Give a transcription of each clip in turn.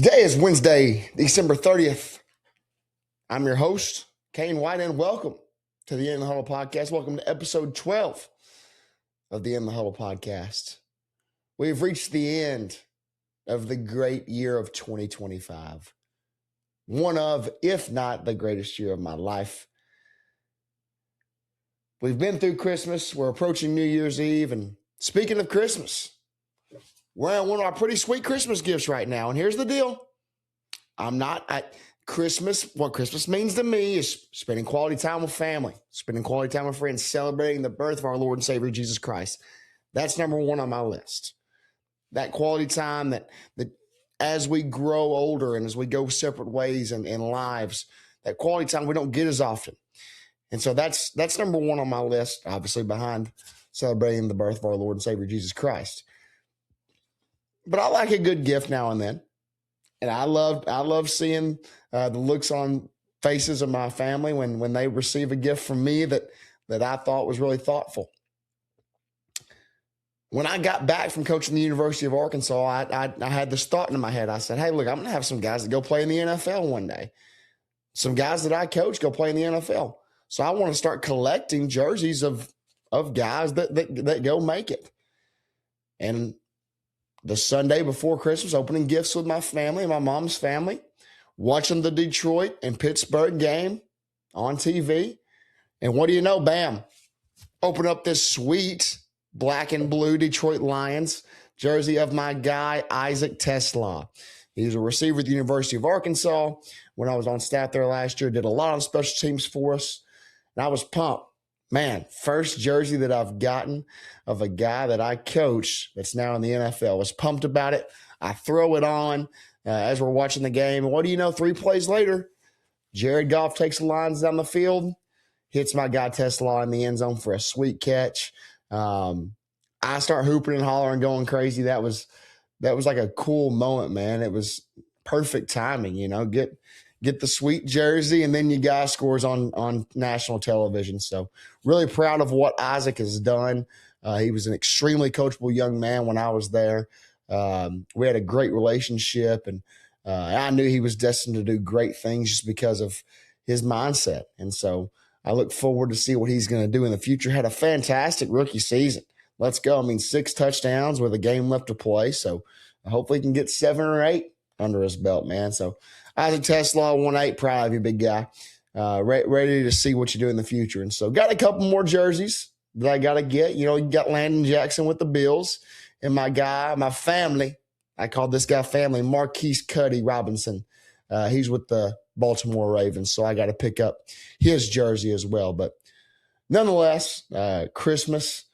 Today is Wednesday, December 30th. I'm your host, Kane White, and welcome to the In the Huddle podcast. Welcome to episode 12 of the In the Huddle podcast. We've reached the end of the great year of 2025. One of, if not the greatest year of my life. We've been through Christmas. We're approaching New Year's Eve. And speaking of Christmas, we're at one of our pretty sweet Christmas gifts right now. And here's the deal. I'm not at Christmas. What Christmas means to me is spending quality time with family, spending quality time with friends, celebrating the birth of our Lord and Savior, Jesus Christ. That's number one on my list. That quality time that as we grow older and as we go separate ways in lives, that quality time we don't get as often. And so that's number one on my list, obviously behind celebrating the birth of our Lord and Savior, Jesus Christ. But I like a good gift now and then. And I love seeing the looks on faces of my family when they receive a gift from me that I thought was really thoughtful. When I got back from coaching the University of Arkansas, I had this thought in my head. I said, hey, look, I'm going to have some guys that go play in the NFL one day. Some guys that I coach go play in the NFL. So I want to start collecting jerseys of guys that go make it. And the Sunday before Christmas, opening gifts with my family, my mom's family, watching the Detroit and Pittsburgh game on TV. And what do you know? Bam, open up this sweet black and blue Detroit Lions jersey of my guy, Isaac TeSlaa. He's a receiver at the University of Arkansas. When I was on staff there last year, did a lot on special teams for us. And I was pumped. Man, first jersey that I've gotten of a guy that I coach that's now in the NFL. Was pumped about it. I throw it on as we're watching the game. And what do you know? 3 plays later, Jared Goff takes the lines down the field, hits my guy TeSlaa in the end zone for a sweet catch. I start hooping and hollering, going crazy. That was like a cool moment, man. It was perfect timing, get the sweet jersey, and then you guys scores on national television. So really proud of what Isaac has done. He was an extremely coachable young man when I was there. We had a great relationship, and I knew he was destined to do great things just because of his mindset. And so I look forward to see what he's going to do in the future. Had a fantastic rookie season. Let's go. 6 touchdowns with a game left to play. So hopefully he can get 7 or 8 under his belt, man. So Isaac TeSlaa, 1-8, proud of you, big guy. Ready to see what you do in the future. And so got a couple more jerseys that I got to get. You got Landon Jackson with the Bills, and my guy, my family, I call this guy family, Marquise Cuddy Robinson. He's with the Baltimore Ravens, so I got to pick up his jersey as well. But nonetheless, Christmas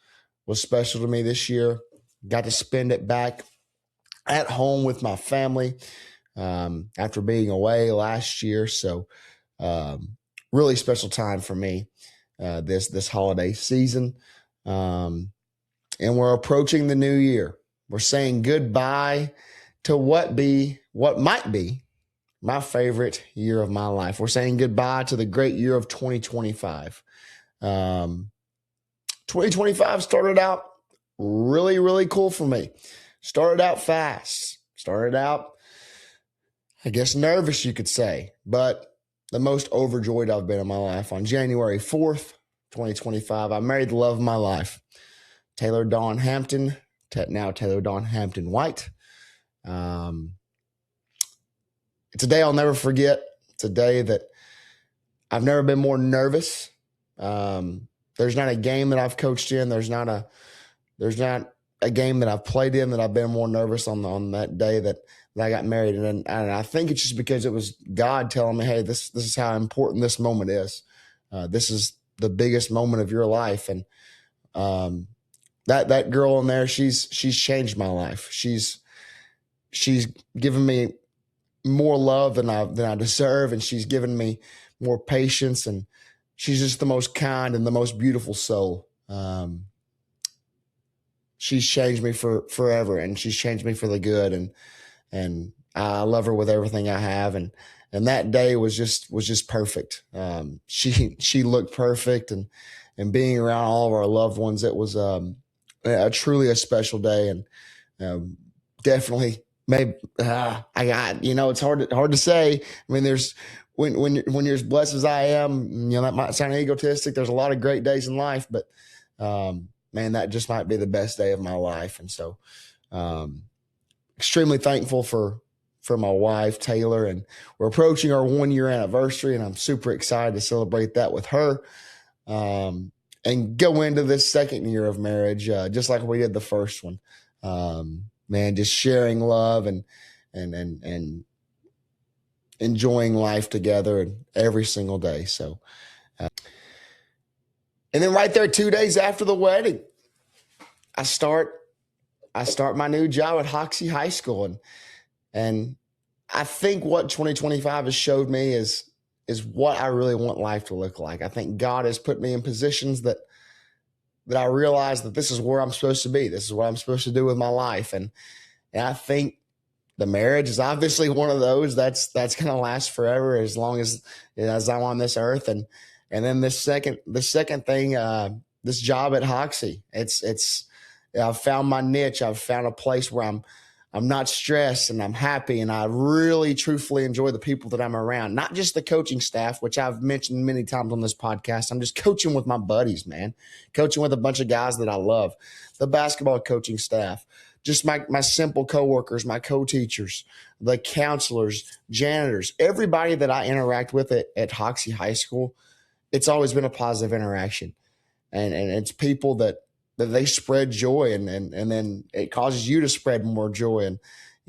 was special to me this year. Got to spend it back at home with my family after being away last year. So really special time for me this holiday season. And we're approaching the new year. We're saying goodbye to what might be my favorite year of my life. We're saying goodbye to the great year of 2025. 2025 started out really, really cool for me. Started out fast. Started out, I guess, nervous, you could say, but the most overjoyed I've been in my life. On January 4th, 2025, I married the love of my life, Taylor Dawn Hampton, now Taylor Dawn Hampton White. It's a day I'll never forget. It's a day that I've never been more nervous. There's not a game that I've coached in. There's not a game that I've played in that I've been more nervous on that day that I got married. And I think it's just because it was God telling me, hey, this is how important this moment is. This is the biggest moment of your life. And that girl in there, she's changed my life. She's given me more love than I deserve, and she's given me more patience, and she's just the most kind and the most beautiful soul. She's changed me forever, and she's changed me for the good, and I love her with everything I have, and that day was just perfect. She looked perfect, and being around all of our loved ones, it was truly a special day, and definitely Maybe I got, it's hard to say. I mean, there's when you're as blessed as I am, that might sound egotistic. There's a lot of great days in life, but man, that just might be the best day of my life. And so, um, extremely thankful for my wife Taylor, and we're approaching our 1 year anniversary, and I'm super excited to celebrate that with her, and go into this second year of marriage just like we did the first one. Man, just sharing love and enjoying life together every single day. So, and then right there, 2 days after the wedding, I start my new job at Hoxie High School, and I think what 2025 has showed me is what I really want life to look like. I think God has put me in positions that I realize that this is where I'm supposed to be. This is what I'm supposed to do with my life, and I think the marriage is obviously one of those that's going to last forever, as long as I'm on this earth. And then the second thing, this job at Hoxie, I've found my niche. I've found a place where I'm not stressed and I'm happy, and I really truthfully enjoy the people that I'm around. Not just the coaching staff, which I've mentioned many times on this podcast. I'm just coaching with my buddies, man. Coaching with a bunch of guys that I love. The basketball coaching staff, just my simple coworkers, my co-teachers, the counselors, janitors, everybody that I interact with at Hoxie High School. It's always been a positive interaction, and it's people that they spread joy, and then it causes you to spread more joy. And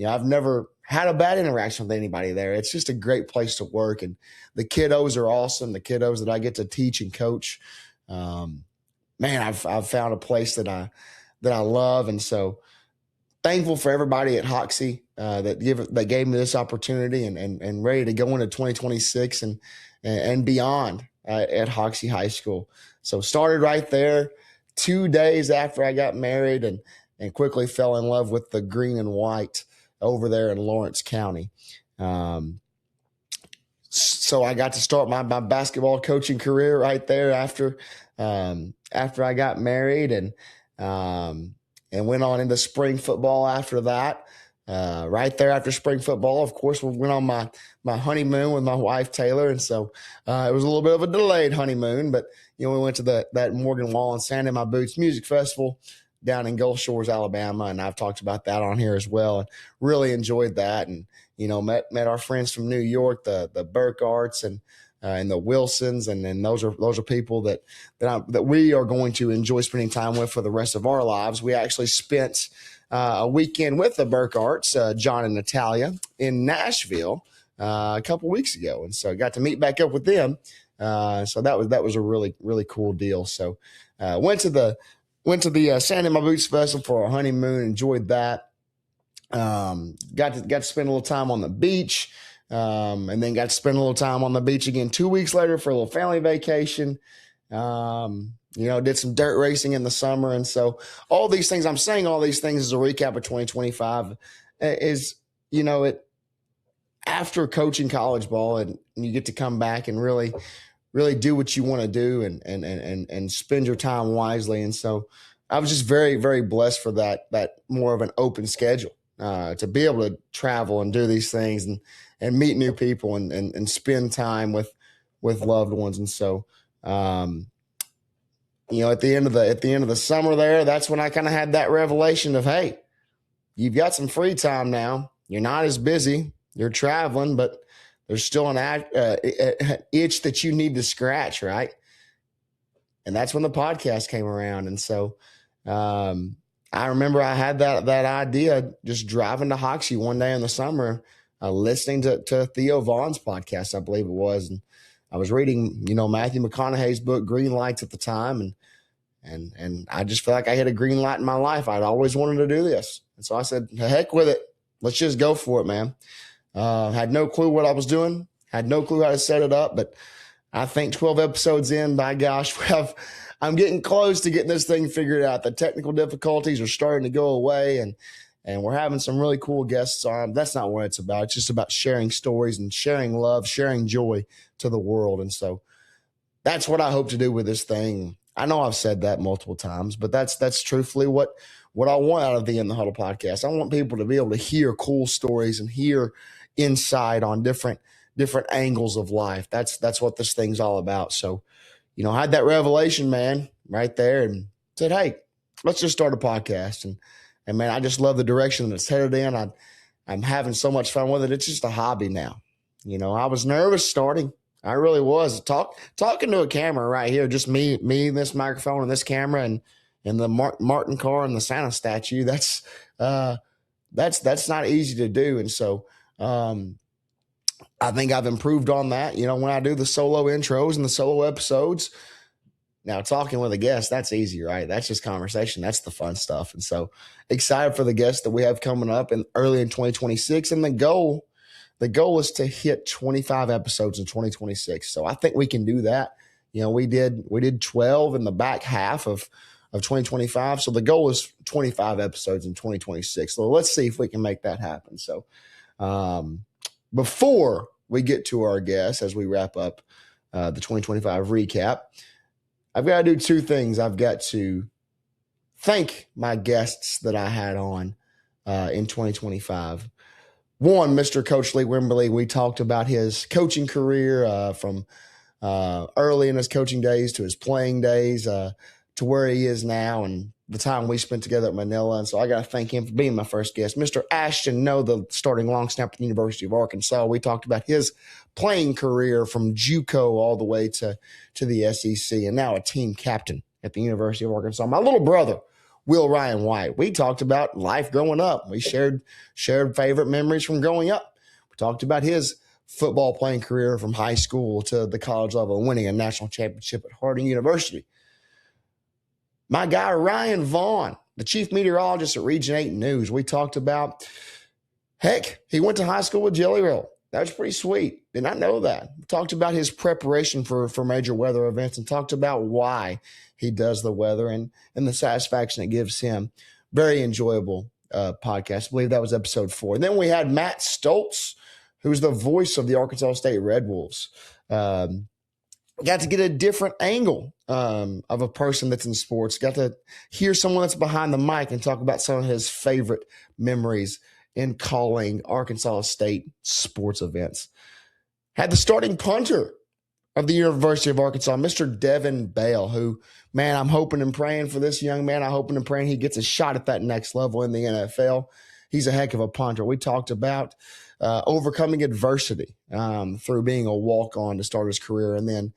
I've never had a bad interaction with anybody there. It's just a great place to work, and the kiddos are awesome. The kiddos that I get to teach and coach, man, I've found a place that I love. And so thankful for everybody at Hoxie that gave me this opportunity, and ready to go into 2026 and beyond at Hoxie High School. So started right there 2 days after I got married, and quickly fell in love with the green and white over there in Lawrence County. So I got to start my basketball coaching career right there after I got married, and went on into spring football after that. Right there after spring football, of course, we went on my honeymoon with my wife Taylor, and so it was a little bit of a delayed honeymoon, but we went to that Morgan Wallen Sand in My Boots music festival down in Gulf Shores, Alabama, and I've talked about that on here as well, and really enjoyed that, and met our friends from New York, the Burkharts and the Wilsons, and then those are people that we are going to enjoy spending time with for the rest of our lives. We actually spent a weekend with the Burkharts, John and Natalia, in Nashville a couple weeks ago, and so I got to meet back up with them. So that was a really, really cool deal. So went to the Sand in My Boots festival for our honeymoon. Enjoyed that. Got to spend a little time on the beach, and then got to spend a little time on the beach again 2 weeks later for a little family vacation. Did some dirt racing in the summer. And so all these things, I'm saying all these things as a recap of 2025 is, after coaching college ball, and you get to come back and really, really do what you want to do, and spend your time wisely. And so I was just very, very blessed for that more of an open schedule, to be able to travel and do these things and meet new people and spend time with loved ones. And so, at the end of the summer there, that's when I kind of had that revelation of, hey, you've got some free time now. You're not as busy. You're traveling, but there's still an itch that you need to scratch, right? And that's when the podcast came around. And so I remember I had that idea just driving to Hoxie one day in the summer, listening to Theo Vaughn's podcast, I believe it was. And I was reading, Matthew McConaughey's book, Green Lights, at the time. And I just felt like I hit a green light in my life. I'd always wanted to do this. And so I said, heck with it. Let's just go for it, man. Had no clue what I was doing. Had no clue how to set it up. But I think 12 episodes in, by gosh, I'm getting close to getting this thing figured out. The technical difficulties are starting to go away, and we're having some really cool guests on. That's not what it's about. It's just about sharing stories and sharing love, sharing joy to the world. And so that's what I hope to do with this thing. I know I've said that multiple times, but that's truthfully what what I want out of the In the Huddle podcast. I want people to be able to hear cool stories and hear insight on different angles of life. That's what this thing's all about. So, I had that revelation, man, right there, and said, hey, let's just start a podcast. And man, I just love the direction that it's headed in. I'm having so much fun with it. It's just a hobby now. I was nervous starting. I really was. Talking to a camera right here, just me, this microphone and this camera and the Martin car and the Santa statue. That's not easy to do. And so I think I've improved on that. When I do the solo intros and the solo episodes, now talking with a guest, that's easy, right? That's just conversation. That's the fun stuff. And so excited for the guests that we have coming up early in 2026. And the goal is to hit 25 episodes in 2026. So I think we can do that. We did 12 in the back half of 2025. So the goal is 25 episodes in 2026. So let's see if we can make that happen. So before we get to our guests, as we wrap up the 2025 recap, I've got to do two things. I've got to thank my guests that I had on in 2025. One, Mr. Coach Lee Wimberly. We talked about his coaching career from early in his coaching days to his playing days to where he is now and the time we spent together at Manila. And so I got to thank him for being my first guest. Mr. Ashton Noe, the starting long snapper at the University of Arkansas. We talked about his playing career from JUCO all the way to the SEC and now a team captain at the University of Arkansas. My little brother, Will Ryan White. We talked about life growing up. We shared favorite memories from growing up. We talked about his football playing career from high school to the college level and winning a national championship at Harding University. My guy, Ryan Vaughn, the chief meteorologist at Region 8 News. We talked about, heck, he went to high school with Jelly Roll. That was pretty sweet. Did not know that. We talked about his preparation for major weather events and talked about why he does the weather and the satisfaction it gives him. Very enjoyable podcast. I believe that was episode 4. And then we had Matt Stoltz, who's the voice of the Arkansas State Red Wolves. Got to get a different angle of a person that's in sports. Got to hear someone that's behind the mic and talk about some of his favorite memories in calling Arkansas State sports events. Had the starting punter of the University of Arkansas, Mr. Devin Bale, who, man, I'm hoping and praying for this young man. I'm hoping and praying he gets a shot at that next level in the NFL. He's a heck of a punter. We talked about overcoming adversity through being a walk-on to start his career and then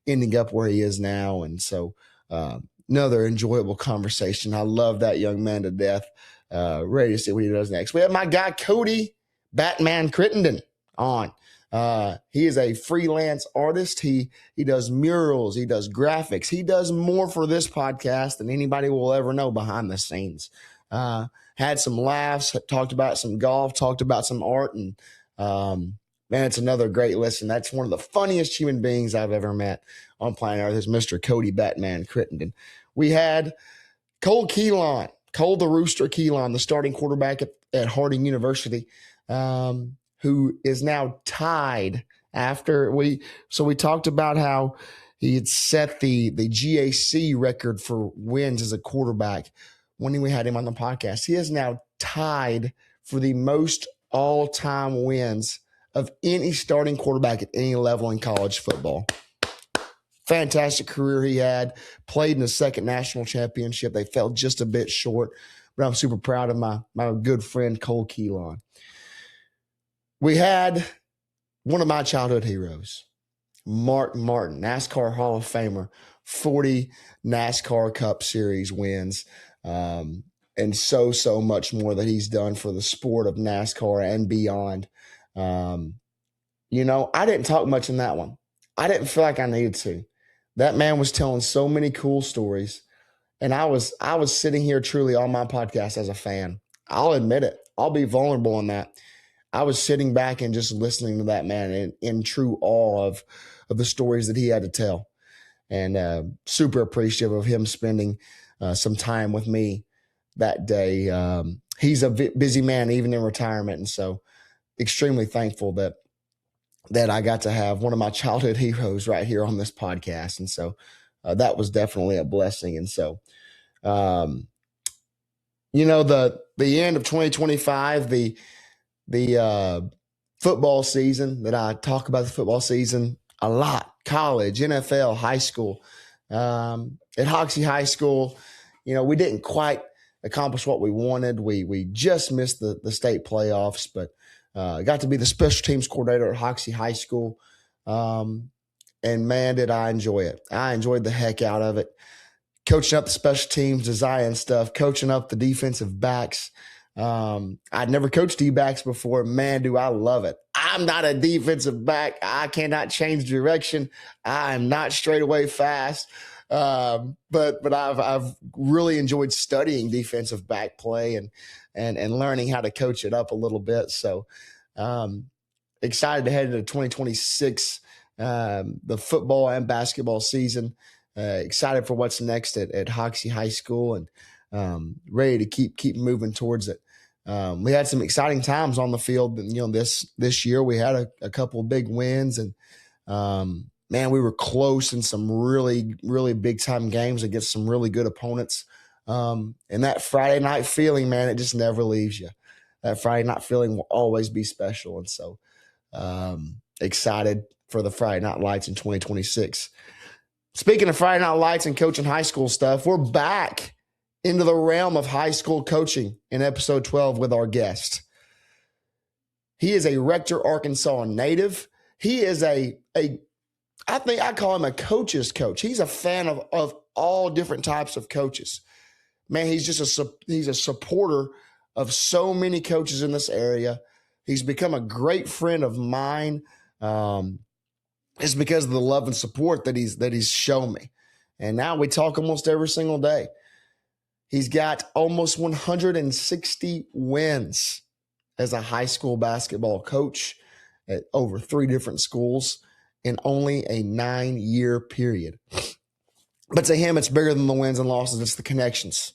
ending up where he is now. And so another enjoyable conversation. I love that young man to death. Ready to see what he does next. We have my guy, Cody Batman Crittenden on. He is a freelance artist. He does murals. He does graphics. He does more for this podcast than anybody will ever know behind the scenes. Had some laughs, talked about some golf, talked about some art, and man, it's another great listen. That's one of the funniest human beings I've ever met on planet Earth is Mr. Cody Batman Crittenden. We had Cole the Rooster Keelan, the starting quarterback at Harding University, who is now tied after we talked about how he had set the GAC record for wins as a quarterback when we had him on the podcast. He is now tied for the most all-time wins of any starting quarterback at any level in college football. Fantastic career he had. Played in the second national championship. They fell just a bit short, but I'm super proud of my good friend Cole Keelan. We had one of my childhood heroes, Mark Martin, NASCAR Hall of Famer, 40 NASCAR Cup Series wins, and so much more that he's done for the sport of NASCAR and beyond. I didn't talk much in that one. I didn't feel like I needed to. That man was telling so many cool stories, and I was sitting here truly on my podcast as a fan. I'll admit it. I'll be vulnerable in that. I was sitting back and just listening to that man in true awe of the stories that he had to tell, and super appreciative of him spending some time with me that day. He's a busy man, even in retirement, and so extremely thankful that I got to have one of my childhood heroes right here on this podcast. And so that was definitely a blessing. And so, the end of 2025, the football season that I talk about, the football season a lot, college, NFL, high school. At Hoxie High School, we didn't quite accomplish what we wanted. We just missed the state playoffs, but got to be the special teams coordinator at Hoxie High School. And man, did I enjoy it. I enjoyed the heck out of it. Coaching up the special teams, design stuff, coaching up the defensive backs. I'd never coached D-backs before. Man, do I love it. I'm not a defensive back. I cannot change direction. I am not straightaway fast. But I've really enjoyed studying defensive back play and learning how to coach it up a little bit. So excited to head into 2026, the football and basketball season. Excited for what's next at Hoxie High School, and ready to keep moving towards it. We had some exciting times on the field. This year we had a couple of big wins, and man, we were close in some really, really big time games against some really good opponents. And that Friday night feeling, man, it just never leaves you. That Friday night feeling will always be special. And so excited for the Friday Night Lights in 2026. Speaking of Friday Night Lights and coaching high school stuff, we're back into the realm of high school coaching in episode 12 with our guest. He is a Rector, Arkansas native. He is I think I call him a coach's coach. He's a fan of all different types of coaches. Man, he's a supporter of so many coaches in this area. He's become a great friend of mine. It's because of the love and support that he's shown me. And now we talk almost every single day. He's got almost 160 wins as a high school basketball coach at over 3 different schools in only a 9-year period. But to him, it's bigger than the wins and losses. It's the connections.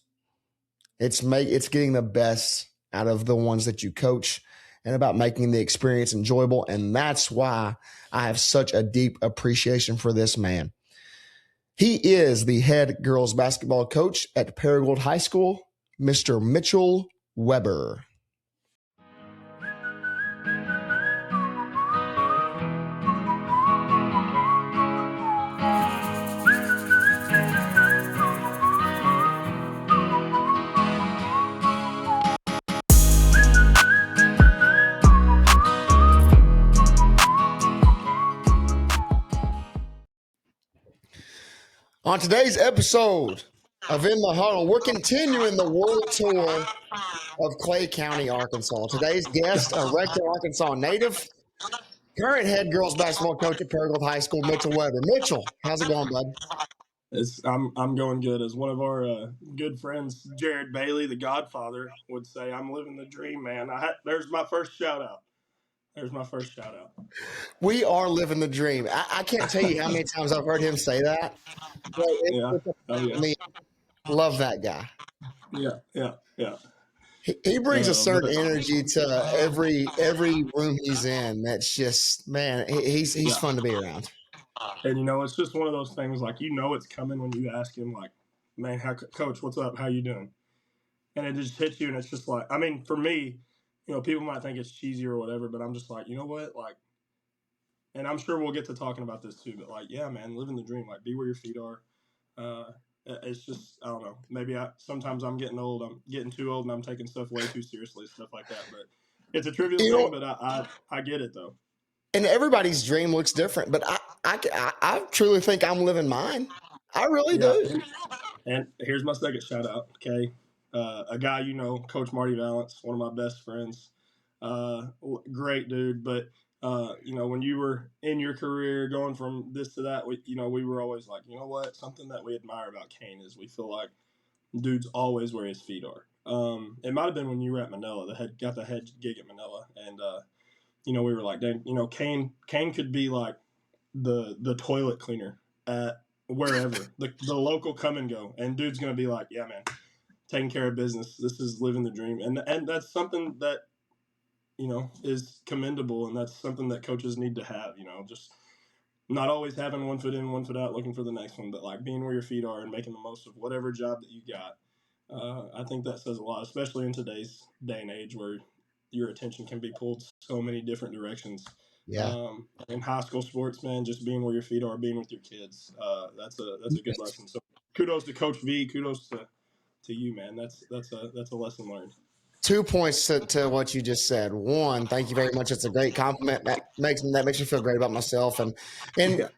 It's getting the best out of the ones that you coach and about making the experience enjoyable. And that's why I have such a deep appreciation for this man. He is the head girls basketball coach at Paragould High School, Mr. Mitchell Weber. On today's episode of In the Huddle, we're continuing the world tour of Clay County, Arkansas. Today's guest, a Rector, Arkansas native, current head girls basketball coach at Paragould High School, Mitchell Weber. Mitchell, how's it going, bud? I'm going good. As one of our good friends, Jared Bailey, the Godfather, would say, I'm living the dream, man. There's my first shout out. We are living the dream. I can't tell you how many times I've heard him say that. Love that guy. Yeah. He brings a certain energy to every room he's in. That's just, man, he's fun to be around. And it's just one of those things, like, it's coming when you ask him, like, man, coach, what's up? How you doing? And it just hits you, and it's just like, I mean, for me, people might think it's cheesy or whatever, but I'm just like, you know what? Like, and I'm sure we'll get to talking about this too, but like, yeah, man, living the dream, like, be where your feet are. It's just, I don't know, maybe sometimes I'm getting old. I'm getting too old and I'm taking stuff way too seriously, stuff like that. But it's a trivial thing, but I get it though. And everybody's dream looks different, but I truly think I'm living mine. I really do. And here's my second shout out, okay? A guy, Coach Marty Valance, one of my best friends. Great dude, but when you were in your career going from this to that, we were always like, you know what? Something that we admire about Kane is we feel like dude's always where his feet are. It might have been when you were at Manila, got the head gig at Manila, and we were like, dang, Kane could be like the toilet cleaner at wherever the local come and go, and dude's gonna be like, yeah, man, taking care of business. This is living the dream, and that's something that is commendable, and that's something that coaches need to have. Just not always having 1 foot in, 1 foot out, looking for the next one, but like being where your feet are and making the most of whatever job that you got. I think that says a lot, especially in today's day and age where your attention can be pulled so many different directions. Yeah. In high school sports, man, just being where your feet are, being with your kids, that's a good lesson. So kudos to Coach V. Kudos to you, man. That's a lesson learned. 2 points to what you just said. One, thank you very much. It's a great compliment. That makes me feel great about myself. And Yeah,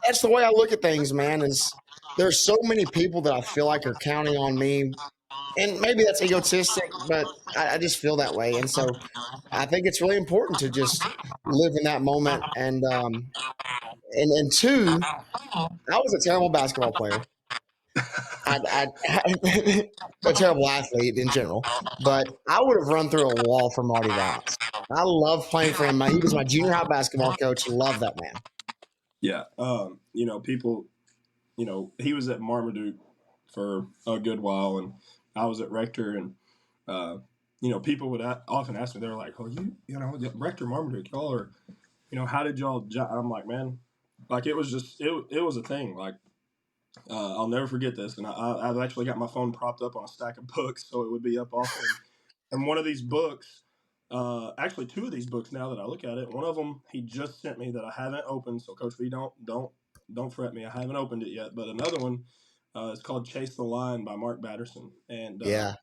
that's the way I look at things, man, is there's so many people that I feel like are counting on me. And maybe that's egotistic, but I just feel that way. And so I think it's really important to just live in that moment. And two, I was a terrible basketball player. I a terrible athlete in general, but I would have run through a wall for Marty Valance. I love playing for him. He was my junior high basketball coach. Love that man. yeah. People, he was at Marmaduke for a good while, and I was at Rector, and uh, people would often ask me, they're like, "Oh, Rector Marmaduke, y'all are, how did y'all?" I'm like, man, like it was just it was a thing. Like I'll never forget this, and I've actually got my phone propped up on a stack of books, so it would be up often. And one of these books, actually two of these books, now that I look at it, one of them he just sent me that I haven't opened. So Coach V, don't fret me, I haven't opened it yet. But another one is called Chase the Line by Mark Batterson, and Yeah.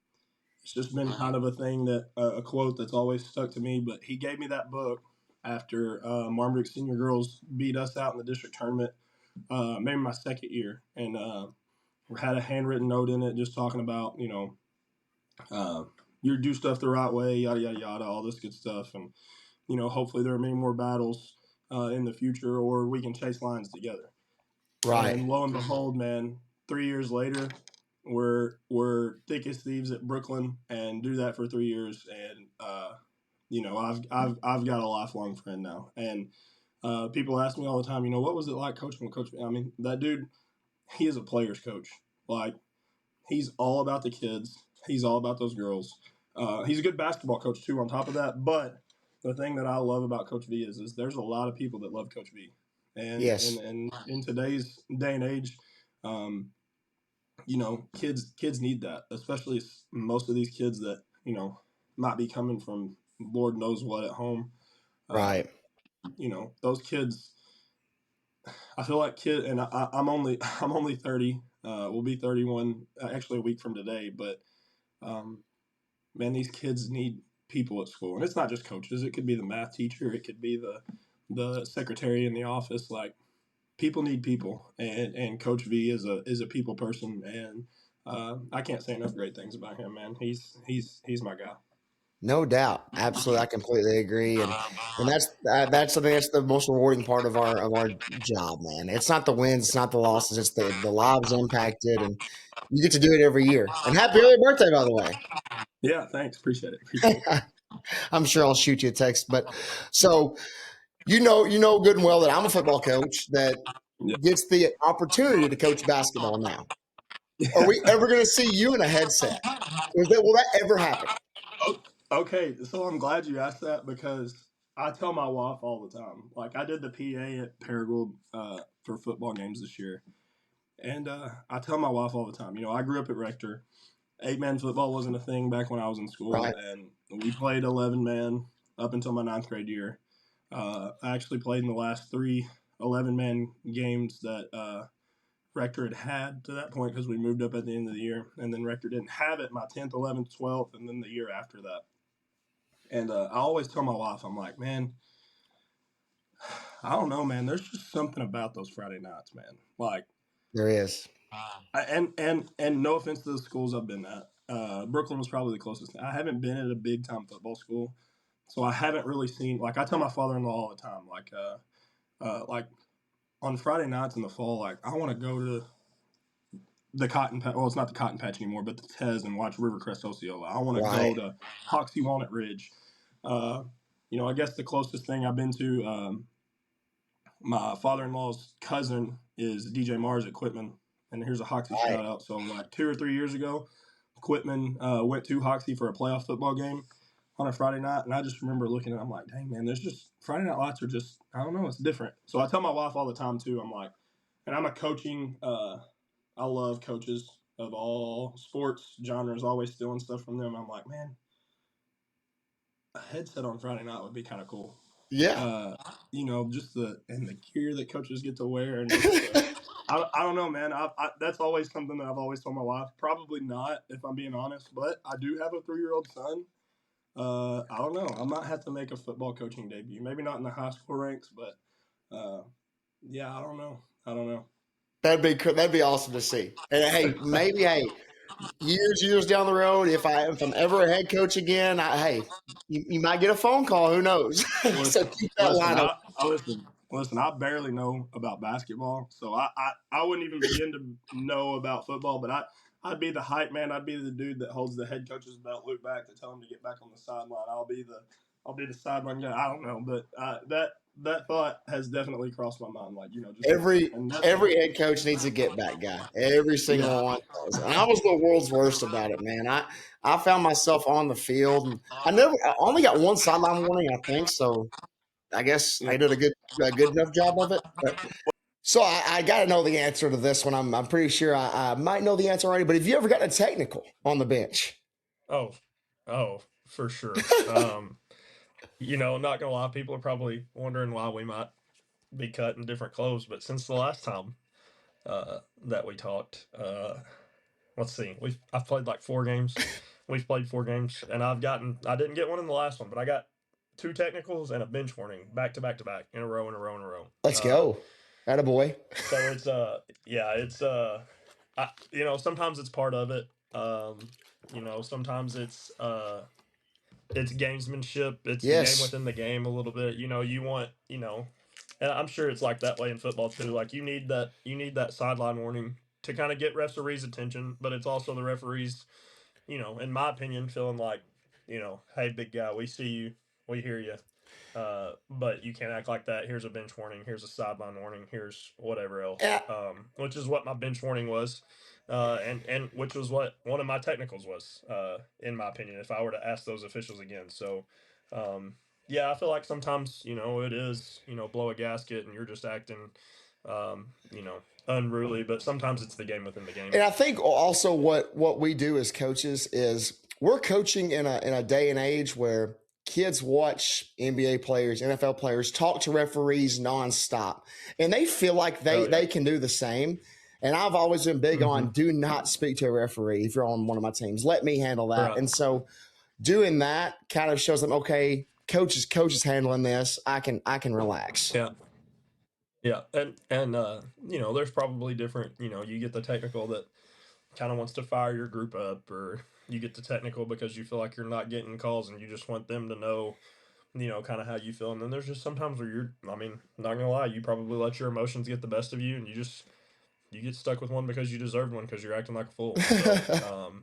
it's just been kind of a thing that a quote that's always stuck to me. But he gave me that book after Marmaduke Senior Girls beat us out in the district tournament, maybe my second year, and had a handwritten note in it just talking about uh, you do stuff the right way, yada yada yada, all this good stuff, and hopefully there are many more battles in the future, or we can chase lines together. Right. And lo and behold, man, 3 years later, we're thick as thieves at Brooklyn, and do that for 3 years, and I've got a lifelong friend now, and people ask me all the time, what was it like coaching with Coach? I mean, that dude, he is a player's coach. Like he's all about the kids. He's all about those girls. He's a good basketball coach too. On top of that, but the thing that I love about Coach V is there's a lot of people that love Coach V, Yes. and in today's day and age, um, kids need that, especially most of these kids that might be coming from Lord knows what at home. Uh, Right. those kids. I feel like and I'm only I'm only 30. We'll be 31 actually a week from today, but um, man, these kids need people at school, and it's not just coaches. It could be the math teacher. It could be the secretary in the office. Like people need people, and Coach V is a people person, and I can't say enough great things about him, man. He's my guy. No doubt. Absolutely. I completely agree. And that's something that's the most rewarding part of our job, man. It's not the wins, it's not the losses, it's the lives impacted, and you get to do it every year. And happy early birthday, by the way. Yeah, thanks. Appreciate it. Appreciate it. I'm sure I'll shoot you a text. But so you know good and well that I'm a football coach that Yeah. gets the opportunity to coach basketball now. Are we ever going to see you in a headset? Will that ever happen? Okay, so I'm glad you asked that because I tell my wife all the time. Like I did the PA at Paragould for football games this year, and I tell my wife all the time. I grew up at Rector. 8-man football wasn't a thing back when I was in school, Right. and we played 11-man up until my ninth grade year. I actually played in the last three 11-man games that Rector had to that point because we moved up at the end of the year, and then Rector didn't have it my 10th, 11th, 12th, and then the year after that. And I always tell my wife, I'm like, man, I don't know, man. There's just something about those Friday nights, man. Like, There is. and no offense to the schools I've been at, Brooklyn was probably the closest. I haven't been at a big time football school, so I haven't really seen. Like, I tell my father-in-law all the time, like on Friday nights in the fall, like I want to go to the Cotton Patch. Well, it's not the Cotton Patch anymore, but the Tez and watch Rivercrest Osceola. I want to Right. go to Hoxie Walnut Ridge. Uh, I guess the closest thing I've been to. My father-in-law's cousin is DJ Mars at Quitman, and here's a Hoxie Right. shout out. So like 2 or 3 years ago, Quitman went to Hoxie for a playoff football game on a Friday night, and I just remember looking at it, I'm like, dang man, there's just Friday night lights are just I don't know, it's different. So I tell my wife all the time too. I'm like, and I'm a coaching. I love coaches. of all sports genres, always stealing stuff from them. I'm like, man, a headset on Friday night would be kind of cool. Yeah. Just the gear that coaches get to wear, and just I don't know, man. That's always something that I've always told my wife. Probably not, if I'm being honest, but I do have a 3-year-old son. I don't know. I might have to make a football coaching debut. Maybe not in the high school ranks, but yeah, I don't know. I don't know. That'd be awesome to see. And hey, maybe years down the road, if I'm ever a head coach again, you might get a phone call. Who knows? So Listen, keep that listen, line open. listen. I barely know about basketball, so I wouldn't even begin to know about football. But I'd be the hype man. I'd be the dude that holds the head coach's belt, look back to tell him to get back on the sideline. I'll be the sideline guy. I don't know, but that thought has definitely crossed my mind. Like, Every head coach needs a get back guy. Every single one does. And I was the world's worst about it, man. I found myself on the field, and I only got one sideline warning, I think. So I guess I did a good enough job of it. But so I got to know the answer to this one. I'm pretty sure I might know the answer already. But have you ever gotten a technical on the bench? Oh, for sure. Not gonna lie, people are probably wondering why we might be cut in different clothes, but since the last time that we talked, let's see, I've played like 4 games. We've played 4 games, and I didn't get one in the last one, but I got 2 technicals and a bench warning back to back to back in a row in a row in a row. Let's go. Attaboy. So it's sometimes it's part of it. Sometimes it's gamesmanship. It's the game within the game a little bit. You want, and I'm sure it's like that way in football too. Like you need that sideline warning to kind of get referees' attention, but it's also the referees, in my opinion, feeling like, hey, big guy, we see you, we hear you, but you can't act like that. Here's a bench warning. Here's a sideline warning. Here's whatever else. Yeah. Which is what my bench warning was, and which was what one of my technicals was, in my opinion. If I were to ask those officials again, so. Yeah, I feel like sometimes it is blow a gasket and you're just acting, um, you know unruly, but sometimes it's the game within the game. And I think also what we do as coaches is we're coaching in a day and age where kids watch NBA players, NFL players talk to referees nonstop, and they feel like they can do the same. And I've always been big on do not speak to a referee if you're on one of my teams. Let me handle that. Right. And so doing that kind of shows them, okay, coach is handling this. I can relax. Yeah. Yeah, and there's probably different. You get the technical that kind of wants to fire your group up, or you get the technical because you feel like you're not getting calls and you just want them to know, kind of how you feel. And then there's just sometimes where not gonna lie, you probably let your emotions get the best of you, and you get stuck with one because you deserved one because you're acting like a fool. So,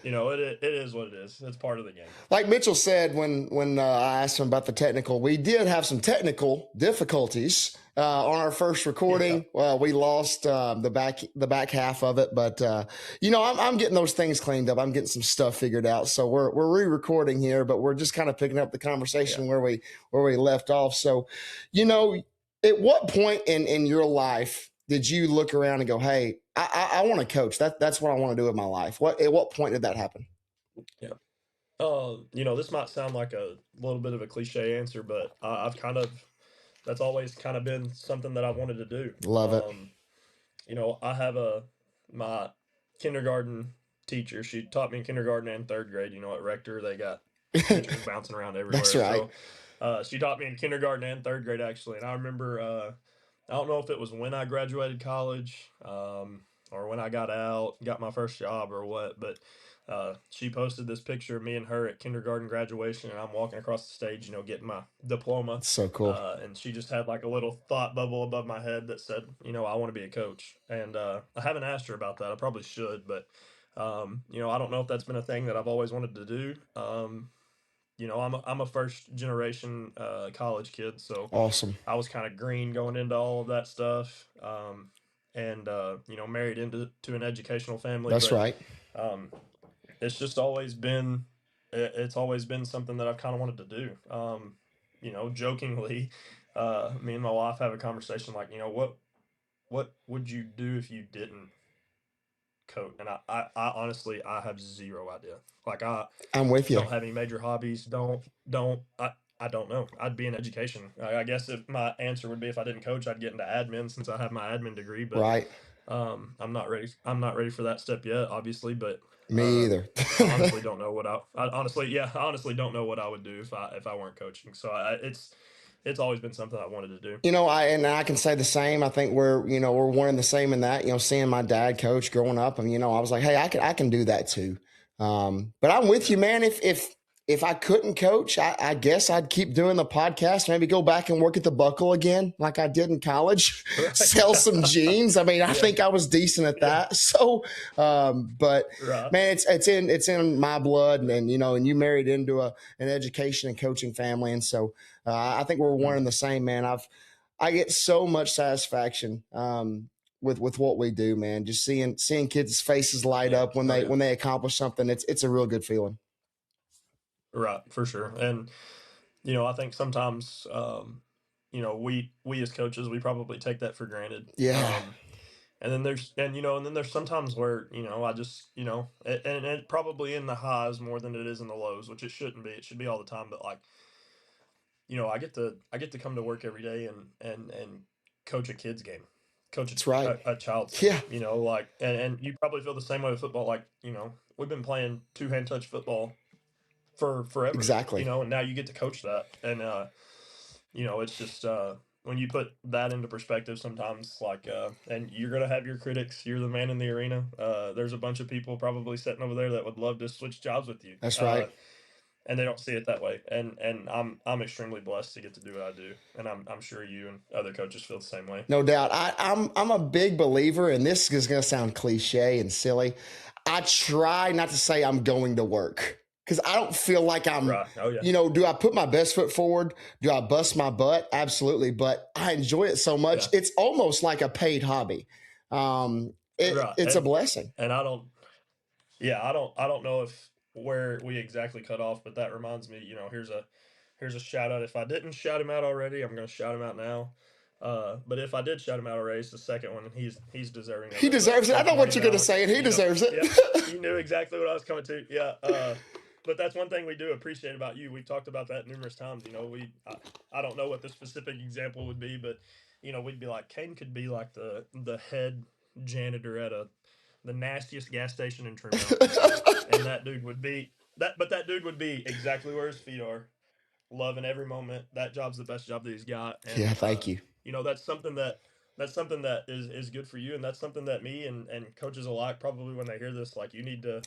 it is what it is. It's part of the game. Like Mitchell said when I asked him about the technical, we did have some technical difficulties on our first recording. Yeah. Well, we lost the back half of it, but I'm getting those things cleaned up. I'm getting some stuff figured out. So we're re-recording here, but we're just kind of picking up the conversation where we left off. So, at what point in your life did you look around and go, hey, I want to coach? That's what I want to do with my life. At what point did that happen? Yeah. This might sound like a little bit of a cliche answer, but that's always kind of been something that I wanted to do. Love it. I have my kindergarten teacher. She taught me in kindergarten and 3rd grade. At Rector, they got teachers bouncing around everywhere. That's right. So, she taught me in kindergarten and 3rd grade, actually. And I remember, I don't know if it was when I graduated college, or when I got out, got my first job or what, but she posted this picture of me and her at kindergarten graduation, and I'm walking across the stage, getting my diploma. That's so cool. And she just had like a little thought bubble above my head that said, I want to be a coach. And I haven't asked her about that. I probably should, but I don't know if that's been a thing that I've always wanted to do. I'm a first generation college kid, so awesome. I was kind of green going into all of that stuff. And married into an educational family. That's right. It's just always been something that I've kind of wanted to do. Jokingly, me and my wife have a conversation like, what would you do if you didn't coach. And I honestly, I have zero idea. Like I'm with you. don't have any major hobbies. I don't know. I'd be in education. I guess if my answer would be if I didn't coach, I'd get into admin since I have my admin degree. But Right. I'm not ready. I'm not ready for that step yet, obviously. But Me either. I honestly don't know I honestly don't know what I would do if I weren't coaching. So it's always been something I wanted to do. I can say the same. I think we're one and the same in that, seeing my dad coach growing up, and I was like, hey, I can do that too. But I'm with you, man. If I couldn't coach, I guess I'd keep doing the podcast, maybe go back and work at the Buckle again, like I did in college, Right. sell some jeans. I mean, I think I was decent at that. So, but Right. man, it's in my blood, and you married into an education and coaching family. And so, I think we're one and the same, man. I get so much satisfaction, with what we do, man. Just seeing kids' faces light up when they accomplish something. It's a real good feeling. Right, for sure. And I think sometimes we as coaches, we probably take that for granted. Yeah. And then there's sometimes where I just and it probably in the highs more than it is in the lows, which it shouldn't be. It should be all the time. But like I get to come to work every day and coach a kid's game, coach That's right. a child's game. Yeah. Like and you probably feel the same way with football. Like we've been playing two-hand touch football for forever. Exactly. And now you get to coach that, and it's just when you put that into perspective, sometimes like and you're gonna have your critics. You're the man in the arena. There's a bunch of people probably sitting over there that would love to switch jobs with you. That's right. And they don't see it that way. And I'm extremely blessed to get to do what I do, and I'm sure you and other coaches feel the same way. No doubt. I'm a big believer, and this is going to sound cliche and silly. I try not to say I'm going to work, because I don't feel like I'm, Right. Oh, yeah. Do I put my best foot forward? Do I bust my butt? Absolutely. But I enjoy it so much. Yeah. It's almost like a paid hobby. It's a blessing. And I don't know if where we exactly cut off, but that reminds me, here's a shout out. If I didn't shout him out already, I'm going to shout him out now. But if I did shout him out already, it's the second one, and he's deserving of it. He deserves it. I know what you're going to say, and he deserves it. Yeah, you knew exactly what I was coming to. Yeah. But that's one thing we do appreciate about you. We've talked about that numerous times. I don't know what the specific example would be, but we'd be like, Kane could be like the head janitor at the nastiest gas station in Trim and that dude would be exactly where his feet are, loving every moment. That job's the best job that he's got. And, yeah, thank you. That's something that is good for you, and that's something that me and coaches alike probably when they hear this, like, you need to.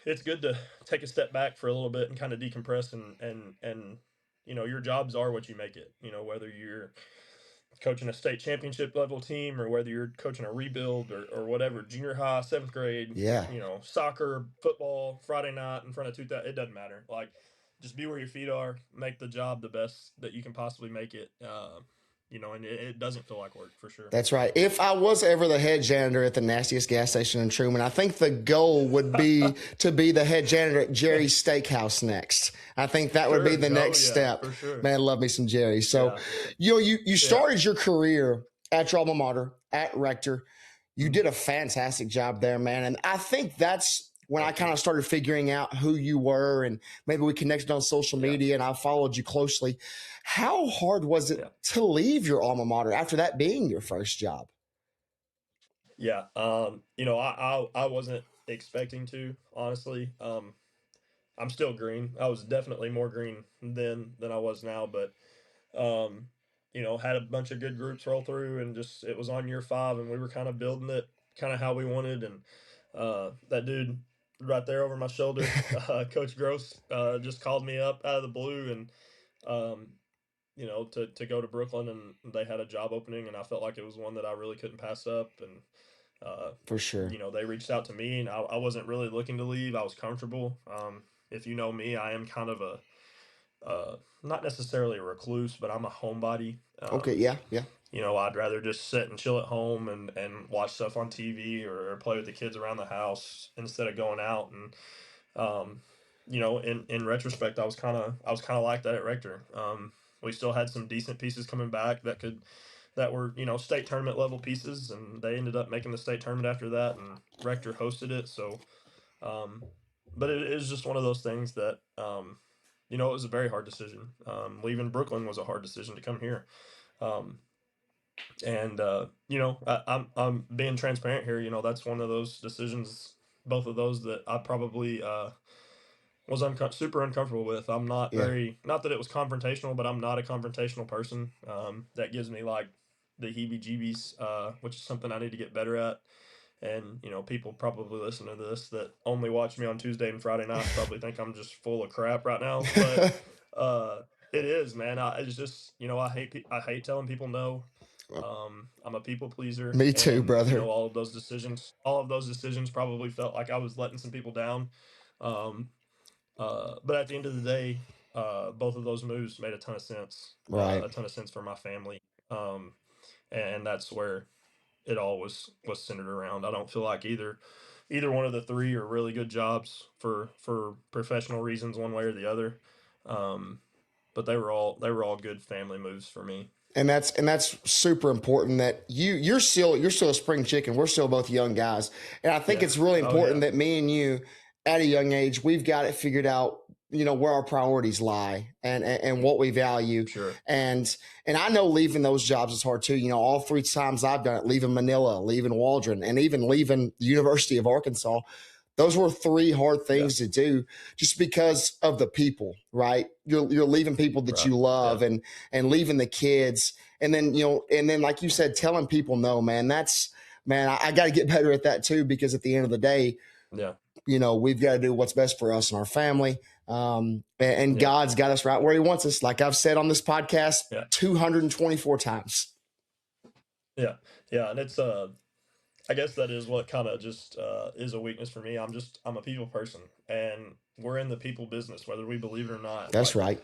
It's good to take a step back for a little bit and kind of decompress and your jobs are what you make it. Whether you're coaching a state championship level team or whether you're coaching a rebuild or whatever, junior high, 7th grade, yeah, soccer, football, Friday night in front of 2,000, it doesn't matter. Like, just be where your feet are, make the job the best that you can possibly make it. And it doesn't feel like work, for sure. That's right. If I was ever the head janitor at the nastiest gas station in Truman, I think the goal would be to be the head janitor at Jerry's Steakhouse next. I think that would be the next step. For sure. Man, love me some Jerry. So, you started your career at your alma mater, at Rector. You did a fantastic job there, man. And I think that's when I kind of started figuring out who you were, and maybe we connected on social media and I followed you closely. How hard was it to leave your alma mater after that being your first job? Yeah. I wasn't expecting to, honestly. I'm still green. I was definitely more green then than I was now, but, had a bunch of good groups roll through, and just, it was on year 5 and we were kind of building it kind of how we wanted. And, that dude right there over my shoulder, Coach Gross, just called me up out of the blue, and, to go to Brooklyn, and they had a job opening, and I felt like it was one that I really couldn't pass up. And for sure, they reached out to me, and I wasn't really looking to leave. I was comfortable. If you know me, I am kind of a not necessarily a recluse, but I'm a homebody. Okay, yeah. I'd rather just sit and chill at home and watch stuff on TV or play with the kids around the house instead of going out. And in retrospect, I was kind of like that at Rector. We still had some decent pieces coming back that could that were, state tournament level pieces, and they ended up making the state tournament after that, and Rector hosted it. So, um, but it is just one of those things that, it was a very hard decision. Leaving Brooklyn was a hard decision to come here. Um, and I'm being transparent here. That's one of those decisions, both of those that I probably was super uncomfortable with. I'm not Yeah. not that it was confrontational, but I'm not a confrontational person. That gives me like the heebie-jeebies, which is something I need to get better at. And people probably listen to this that only watch me on Tuesday and Friday nights probably think I'm just full of crap right now, but it is, man. It's just I hate telling people no. I'm a people pleaser, Me too, and brother. all of those decisions probably felt like I was letting some people down. Um, but at the end of the day, both of those moves made a ton of sense. Right. A ton of sense for my family. And that's where it all was centered around. I don't feel like either one of the three are really good jobs for professional reasons, one way or the other. But they were all good family moves for me. And that's super important that you're still a spring chicken. We're still both young guys. And I think Yeah. it's really Oh, important yeah. that me and you at a young age, we've got it figured out, where our priorities lie and what we value. Sure. And I know leaving those jobs is hard too. All 3 times I've done it, leaving Manila, leaving Waldron, and even leaving the University of Arkansas. Those were 3 hard things to do just because of the people, right? You're leaving people that Right. you love Yeah. and leaving the kids. And then, like you said, telling people no, man, I got to get better at that too, because at the end of the day, Yeah. we've got to do what's best for us and our family. And Yeah. God's got us right where he wants us. Like I've said on this podcast, Yeah. 224 times. Yeah. Yeah. And it's, I guess that is what kind of just is a weakness for me. I'm a people person, and we're in the people business, whether we believe it or not. That's Like, right.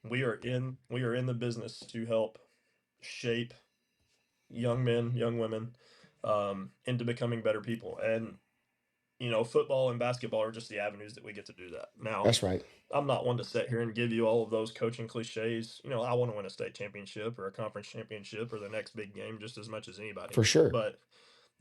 we are in the business to help shape young men, young women, into becoming better people. And football and basketball are just the avenues that we get to do that. Now, That's right. I'm not one to sit here and give you all of those coaching cliches. I want to win a state championship or a conference championship or the next big game just as much as anybody. For sure. But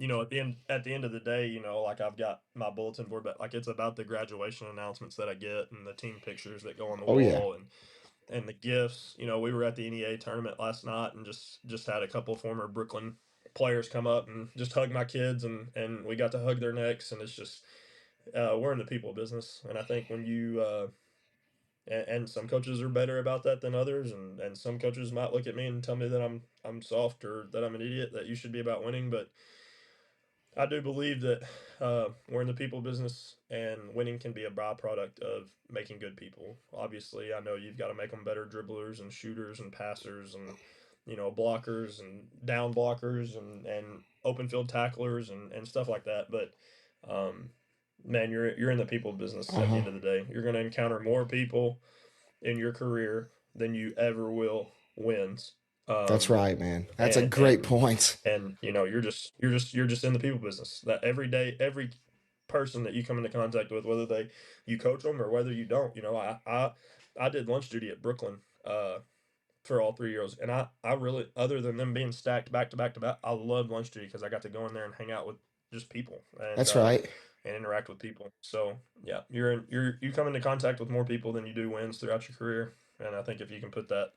at the end of the day, like I've got my bulletin board, but like it's about the graduation announcements that I get and the team pictures that go on the wall, yeah. and the gifts. We were at the NEA tournament last night and just had a couple of former Brooklyn players come up and just hug my kids, and we got to hug their necks, and it's just we're in the people business. And I think when you and some coaches are better about that than others, and some coaches might look at me and tell me that I'm soft or that I'm an idiot, that you should be about winning. But I do believe that we're in the people business, and winning can be a byproduct of making good people. Obviously, I know you've got to make them better dribblers and shooters and passers and blockers and down blockers and open field tacklers and stuff like that. But man, you're in the people business at the end of the day. You're going to encounter more people in your career than you ever will wins. That's right, man. That's a great point. And you're just in the people business. That every day, every person that you come into contact with, whether you coach them or whether you don't, I did lunch duty at Brooklyn for all 3 years, and I really, other than them being stacked back to back to back, I loved lunch duty because I got to go in there and hang out with just people and That's right. and interact with people. So yeah, you come into contact with more people than you do wins throughout your career, and I think if you can put that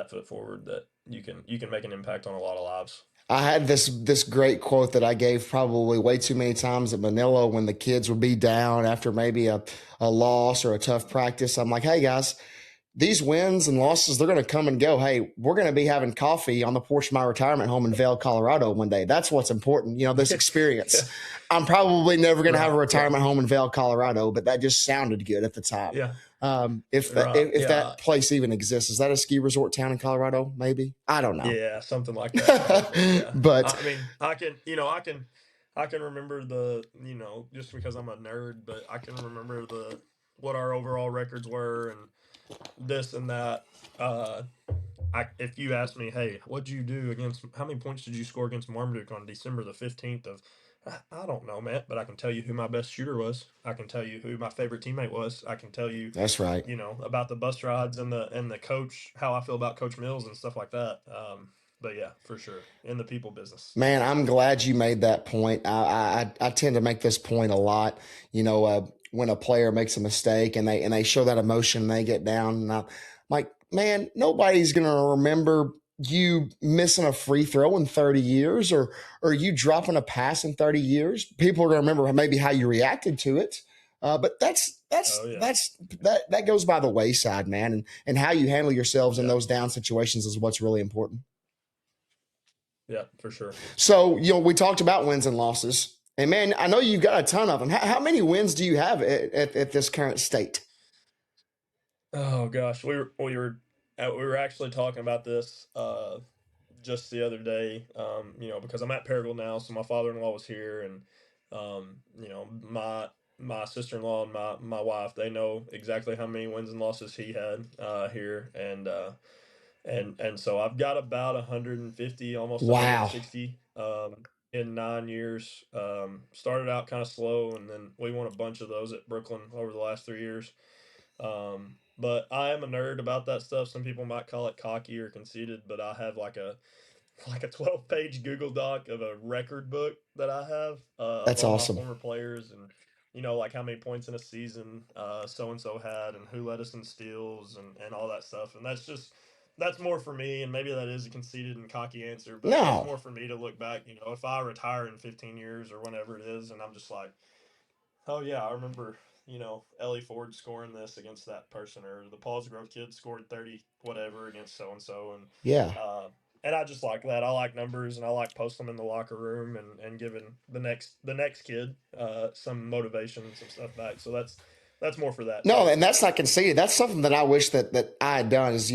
foot forward, that you can make an impact on a lot of lives. I had this great quote that I gave probably way too many times at Manila when the kids would be down after maybe a loss or a tough practice. I'm like, hey guys, these wins and losses, they're going to come and go. Hey, we're going to be having coffee on the porch of my retirement home in Vail, Colorado one day. That's what's important. This experience. Yeah. I'm probably never going to have a retirement home in Vail, Colorado, but that just sounded good at the time. Yeah. If that place even exists, is that a ski resort town in Colorado? Maybe. I don't know. Yeah, something like that. Yeah. But I mean, I can remember just because I'm a nerd, but I can remember what our overall records were and this and that. If you ask me, hey, what'd you do how many points did you score against Marmaduke on December the 15th of, I don't know, Matt, but I can tell you who my best shooter was. I can tell you who my favorite teammate was. I can tell you, that's right, about the bus rides and the coach, how I feel about Coach Mills and stuff like that. But yeah, for sure, in the people business. Man, I'm glad you made that point. I tend to make this point a lot. When a player makes a mistake and they show that emotion and they get down, and I'm like, man, nobody's gonna remember you missing a free throw in 30 years or you dropping a pass in 30 years. People are gonna remember maybe how you reacted to it. But Oh yeah, that goes by the wayside, man. And how you handle yourselves in yeah, those down situations is what's really important. yeah, for sure. So, we talked about wins and losses. And man, I know you've got a ton of them. How many wins do you have at this current state? Oh gosh, we were actually talking about this just the other day. Because I'm at Paragould now, so my father-in-law was here, and my sister-in-law and my wife, they know exactly how many wins and losses he had here, and so I've got about 150, almost Wow. 160 in 9 years. Started out kind of slow, and then we won a bunch of those at Brooklyn over the last 3 years. But I am a nerd about that stuff. Some people might call it cocky or conceited, but I have like a 12-page Google Doc of a record book that I have of That's all my awesome. former players, and like how many points in a season so and so had, and who led us in steals, and all that stuff. And that's more for me, and maybe that is a conceited and cocky answer, but that's No, more for me to look back. If I retire in 15 years or whenever it is, and I'm just like, oh yeah, I remember. Ellie Ford scoring this against that person, or the Paul's Grove kid scored 30 whatever against so and so, yeah. and I just like that. I like numbers, and I like posting them in the locker room, and giving the next kid some motivation and some stuff back. So that's more for that No, type and stuff. that's not conceited. That's something that I wish that I had done is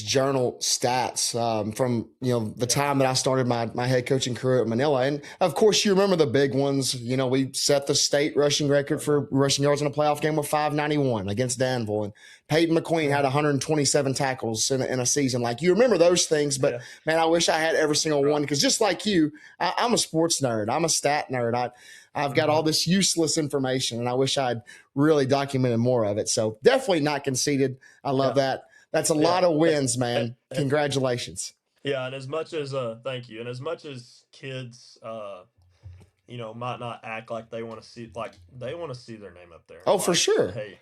journal stats from the Yeah, time that I started my head coaching career at Manila. And of course, you remember the big ones. We set the state rushing record oh yeah, for rushing yards in a playoff game with 591 against Danville, and Peyton McQueen yeah, had 127 tackles in a season. Like, you remember those things, but yeah, man, I wish I had every single one, right. because just like you, I'm a sports nerd. I'm a stat nerd. I've got Hmm. all this useless information, and I wish I'd really documented more of it. So definitely not conceited. I love Yeah, that. That's a yeah, lot of wins, man. eh, Congratulations. yeah. And as much as thank you, and as much as kids might not act like they want to see their name up there. Oh, for Like, sure. hey,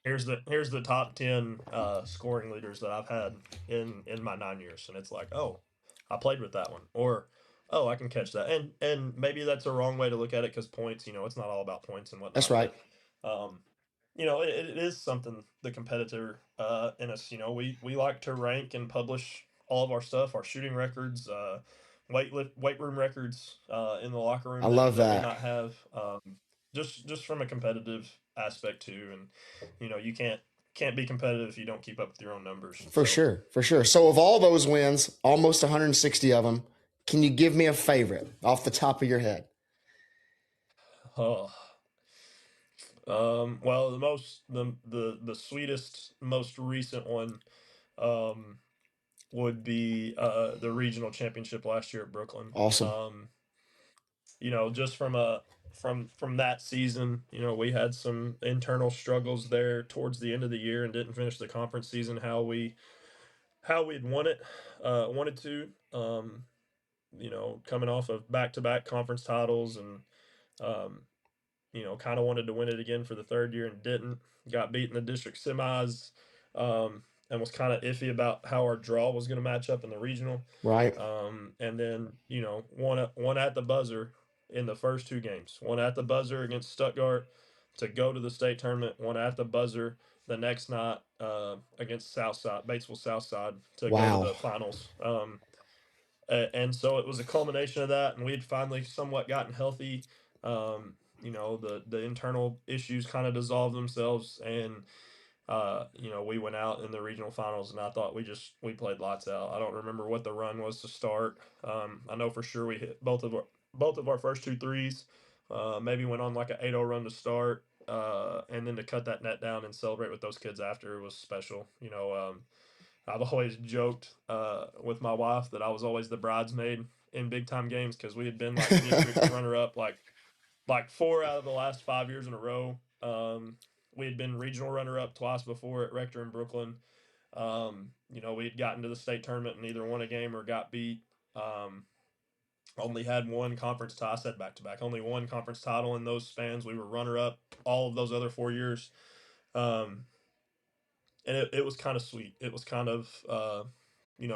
here's the top 10 scoring leaders that I've had in my 9 years, and it's like, oh, I played with that one, or oh, I can catch that, and maybe that's a wrong way to look at it, because points, it's not all about points and That's whatnot, right. but um, it is something, the competitor in us. We like to rank and publish all of our stuff, our shooting records, weight room records in the locker I room love that we that. might have, just from a competitive aspect too. And you can't be competitive if you don't keep up with your own numbers. For So, sure. For sure. So, of all those wins, almost 160 of them, can you give me a favorite off the top of your head? oh, well, the sweetest, most recent one um, would be the regional championship last year at Brooklyn. Awesome. Just from that season, we had some internal struggles there towards the end of the year, and didn't finish the conference season how we'd wanted to. Coming off of back-to-back conference titles, and um, kind of wanted to win it again for the third year and didn't. Got beat in the district semis, and was kind of iffy about how our draw was going to match up in the regional. Right. And then one at the buzzer in the first two games. One at the buzzer against Stuttgart to go to the state tournament. One at the buzzer the next night against Southside, Batesville Southside, to go to Wow. the finals. And so it was a culmination of that, and we had finally somewhat gotten healthy. The internal issues kind of dissolved themselves, and we went out in the regional finals, and I thought we played lights out. I don't remember what the run was to start. I know for sure we hit both of our first two threes. Maybe went on like an 8-0 run to start, and then to cut that net down and celebrate with those kids after was special. I've always joked with my wife that I was always the bridesmaid in big time games, because we had been like district runner up like 4 out of the last 5 years in a row. We had been regional runner up twice before at Rector in Brooklyn. We'd gotten to the state tournament and either won a game or got beat. Only had one conference title. I said back to back. Only one conference title in those spans. We were runner up all of those other 4 years. And it was kind of sweet. It was kind of,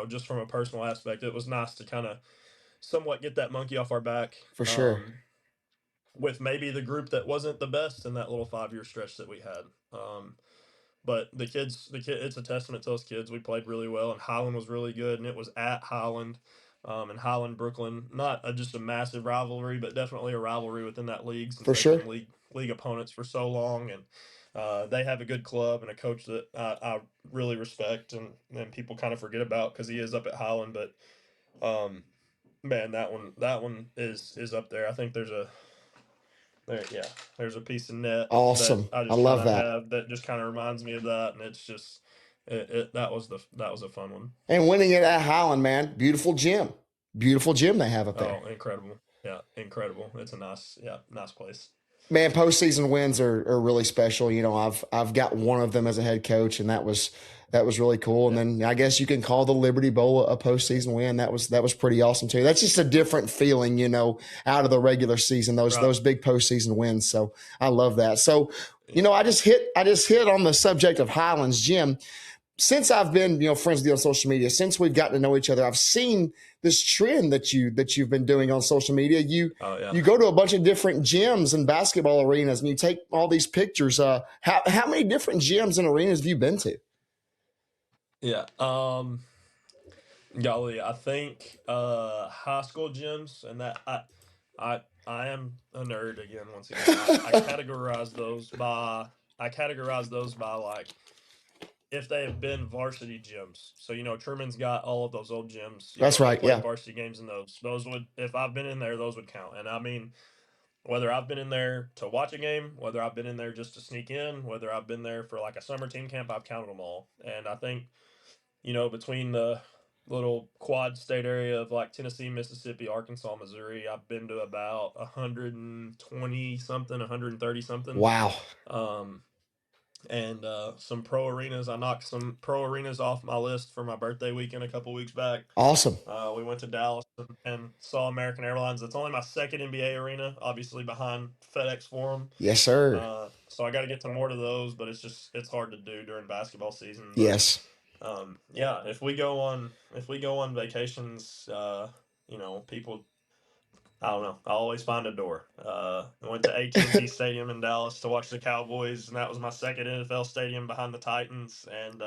just from a personal aspect, it was nice to kind of somewhat get that monkey off our back. For sure. With maybe the group that wasn't the best in that little 5-year stretch that we had. But the kids, it's a testament to those kids. We played really well, and Highland was really good, and it was at Highland, and Highland Brooklyn. Not just a massive rivalry, but definitely a rivalry within that league since they've been league opponents for so long, and they have a good club and a coach that I really respect, and people kind of forget about because he is up at Highland. But man, that one is up there. I think there's a piece of net. Awesome. I love that. That just kind of reminds me of that, and it's just that was a fun one. And winning it at Highland, man, beautiful gym they have up there. Oh, incredible! Yeah, incredible. It's a nice place. Man, postseason wins are really special. I've got one of them as a head coach, and that was really cool. And then I guess you can call the Liberty Bowl a postseason win. That was pretty awesome too. That's just a different feeling, out of the regular season, those big postseason wins. So I love that. So, I just hit on the subject of Highlands Gym. Since I've been, friends with you on social media, since we've gotten to know each other, I've seen this trend that you've been doing on social media. You go to a bunch of different gyms and basketball arenas, and you take all these pictures. How many different gyms and arenas have you been to? Yeah, golly, I think high school gyms, and that I am a nerd again once again. I categorize those by like if they have been varsity gyms. So Truman's got all of those old gyms. That's right. Yeah, varsity games in those. Those would, if I've been in there, those would count. And I mean, whether I've been in there to watch a game, whether I've been in there just to sneak in, whether I've been there for like a summer team camp, I've counted them all. And I think between the little quad state area of like Tennessee, Mississippi, Arkansas, Missouri, I've been to about 120 something, 130 something. Wow. And some pro arenas. I knocked some pro arenas off my list for my birthday weekend a couple weeks back. Awesome. We went to Dallas and saw American Airlines. It's only my second NBA arena, obviously behind FedEx Forum. Yes, sir. So I got to get to more of those, but it's hard to do during basketball season. But, yes. If we go on vacations, people, I don't know, I always find a door. I went to AT&T Stadium in Dallas to watch the Cowboys, and that was my second NFL stadium behind the Titans. And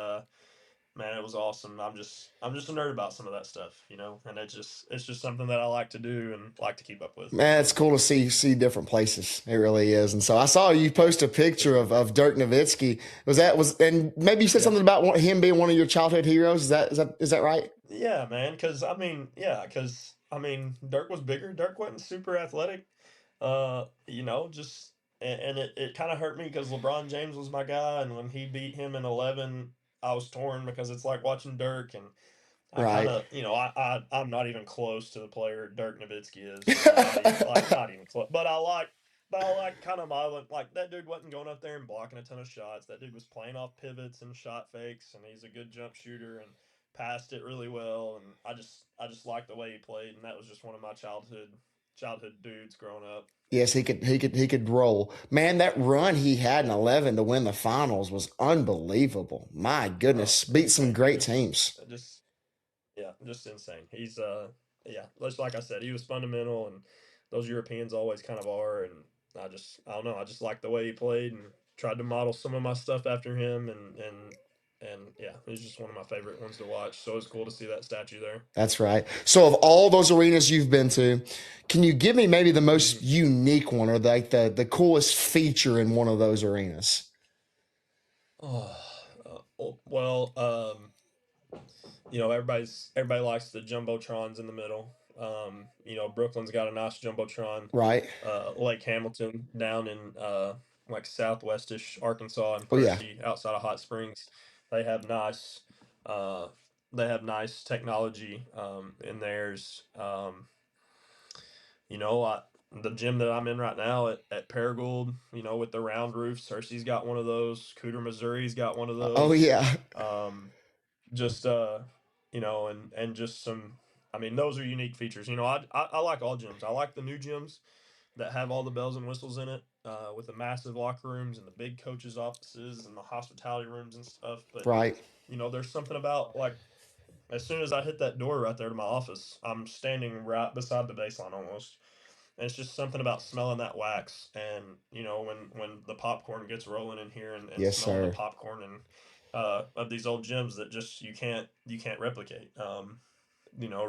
man, it was awesome. I'm just a nerd about some of that stuff, and it's just something that I like to do and like to keep up with. Man, it's cool to see different places. It really is. And so I saw you post a picture of Dirk Nowitzki. And maybe you said something about him being one of your childhood heroes. Is that right? Yeah, man. Because Dirk was bigger. Dirk wasn't super athletic. It kind of hurt me because LeBron James was my guy, and when he beat him in 11, I was torn because it's like watching Dirk, and I kind of, I'm not even close to the player Dirk Nowitzki is. Not even close. But I like kind of modeling. Like, that dude wasn't going up there and blocking a ton of shots. That dude was playing off pivots and shot fakes, and he's a good jump shooter and passed it really well. And I just liked the way he played, and that was just one of my childhood dudes growing up. Yes, he could roll. Man, that run he had in 11 to win the finals was unbelievable. My goodness, beat some great teams. Just insane. He's just like I said, he was fundamental, and those Europeans always kind of are. And I don't know, I just like the way he played and tried to model some of my stuff after him, and he's just one of my favorite ones to watch. So it's cool to see that statue there. That's right. So of all those arenas you've been to, can you give me maybe the most unique one, or like the coolest feature in one of those arenas? Everybody likes the jumbotrons in the middle. Brooklyn's got a nice jumbotron. Right. Lake Hamilton down in like southwestish Arkansas and Percy, outside of Hot Springs. They have nice technology in theirs. The gym that I'm in right now at Paragould, with the round roofs, Hershey's got one of those. Cooter, Missouri's got one of those. Oh, yeah. just and just some. I mean, those are unique features. I like all gyms. I like the new gyms that have all the bells and whistles in it, with the massive locker rooms and the big coaches' offices and the hospitality rooms and stuff. But Right. there's something about, like, as soon as I hit that door right there to my office, I'm standing right beside the baseline almost. And it's just something about smelling that wax, and when the popcorn gets rolling in here, and Yes, smelling the sir. popcorn and of these old gyms that just you can't replicate.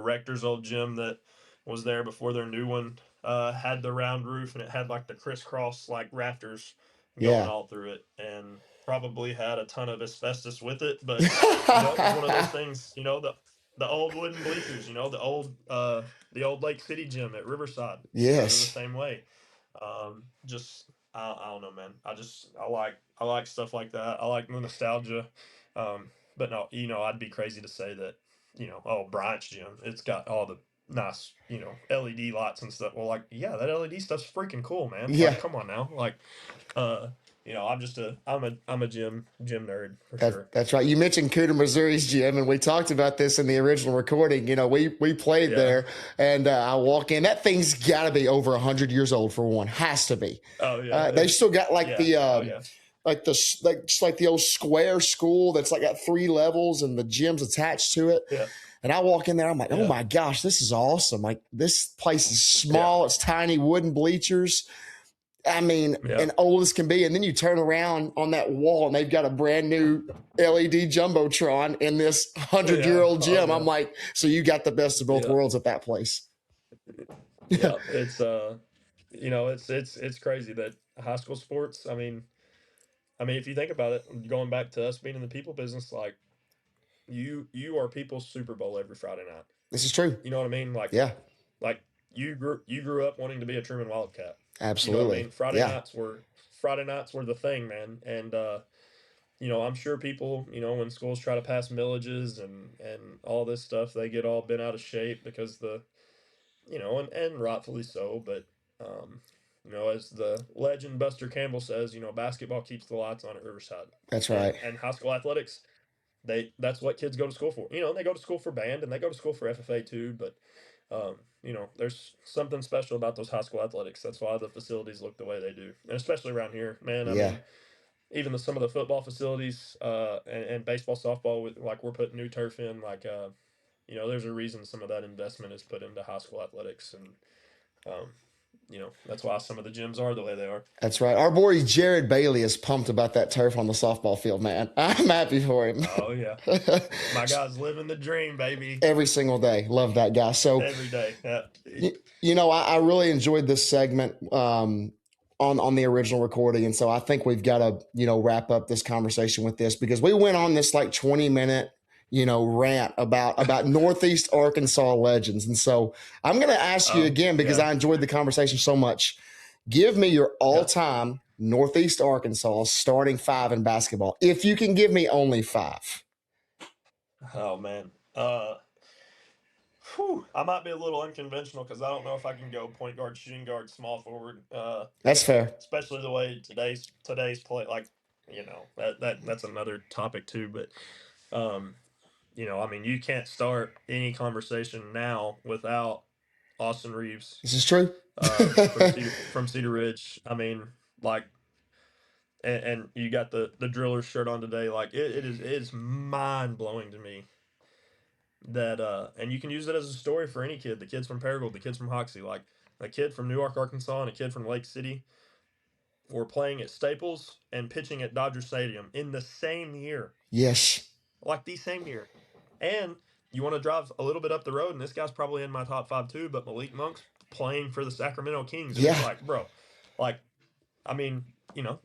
Rector's old gym that was there before their new one had the round roof, and it had like the crisscross like rafters going Yeah. all through it, and probably had a ton of asbestos with it. But it was one of those things. The old wooden bleachers. The old Lake City gym at Riverside. They're the Yes. same way. Just I don't know, man. I like stuff like that. I like the nostalgia. But no, I'd be crazy to say that, oh, Bryant's gym, it's got all the nice, LED lights and stuff. Well, like, yeah, that LED stuff's freaking cool, man. Yeah. Like, come on now. Like, I'm a gym nerd for sure. That's right. You mentioned Cooter, Missouri's gym, and we talked about this in the original recording. We played there, and I walk in. That thing's got to be over 100 years old for one. Has to be. Oh yeah. They still got like yeah. like the old square school that's like got 3 levels, and the gym's attached to it. Yeah. And I walk in there, I'm like, oh Yeah. my gosh, this is awesome. Like, this place is small. It's tiny wooden bleachers. I mean, and old as can be. And then you turn around on that wall, and they've got a brand new LED jumbotron in this 100-year-old gym. yeah. I'm like, so you got the best of both worlds at that place. Yeah, it's it's crazy that high school sports. I mean, if you think about it, going back to us being in the people business, like, you are people's Super Bowl every Friday night. This is true. You know what I mean? Like, yeah, like you grew up wanting to be a Truman Wildcat. absolutely. You know what I mean? Friday nights were the thing, man. And I'm sure people, when schools try to pass millages and all this stuff, they get all bent out of shape because and rightfully so. But as the legend Buster Campbell says, basketball keeps the lights on at Riverside. That's right. And high school athletics, that's what kids go to school for. They go to school for band, and they go to school for FFA too. But there's something special about those high school athletics. That's why the facilities look the way they do, and especially around here, man. I mean, even some of the football facilities, and baseball, softball, like, we're putting new turf in. Like, there's a reason some of that investment is put into high school athletics, and that's why some of the gyms are the way they are. That's right. Our boy Jared Bailey is pumped about that turf on the softball field, man. I'm happy for him. Oh yeah, my guy's living the dream, baby. Every single day. Love that guy. So every day. Yeah. I really enjoyed this segment on the original recording, and so I think we've got to wrap up this conversation with this, because we went on this like 20-minute rant about Northeast Arkansas legends. And so I'm going to ask you again, because I enjoyed the conversation so much. Give me your all-time Northeast Arkansas starting 5 in basketball, if you can give me only 5. Oh man. I might be a little unconventional, because I don't know if I can go point guard, shooting guard, small forward. That's fair. Especially the way today's play, like, that's another topic too. But you can't start any conversation now without Austin Reeves. This is true. From Cedar Ridge. I mean, like, and you got the Drillers shirt on today. Like, it is mind blowing to me that and you can use it as a story for any kid. The kids from Paragould, the kids from Hoxie, like a kid from Newark, Arkansas, and a kid from Lake City were playing at Staples and pitching at Dodger Stadium in the same year. Yes. Like, the same year. And you want to drive a little bit up the road, and this guy's probably in my top 5 too, but Malik Monk's playing for the Sacramento Kings. And it's like, bro, like, I mean,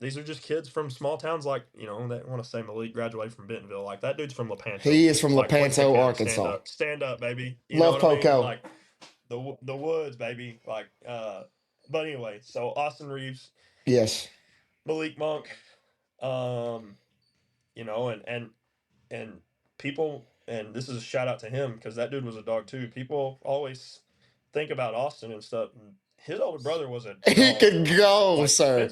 these are just kids from small towns, like, they want to say Malik graduated from Bentonville. Like, that dude's from Lepanto. He is from Lepanto, Arkansas. Stand up, baby. Love Poco. Like, the woods, baby. Like, but anyway, so Austin Reeves. Yes. Malik Monk. And people, and this is a shout out to him, because that dude was a dog too. People always think about Austin and stuff. And his older brother was a dog. He could go, like, sir.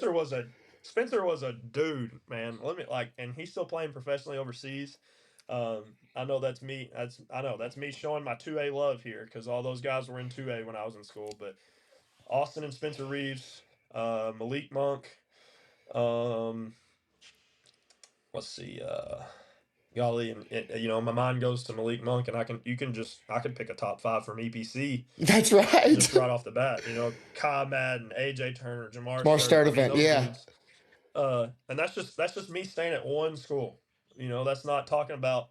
Spencer was a dude, man. And he's still playing professionally overseas. I know that's me. That's me showing my 2A love here because all those guys were in 2A when I was in school. But Austin and Spencer Reeves, Malik Monk. Um, let's see. Golly, and my mind goes to Malik Monk, and I can pick a top 5 from EPC. That's right. Just right off the bat, Kai Madden, AJ Turner, Jamar Sturdivant, those yeah. dudes. And that's just me staying at one school. That's not talking about,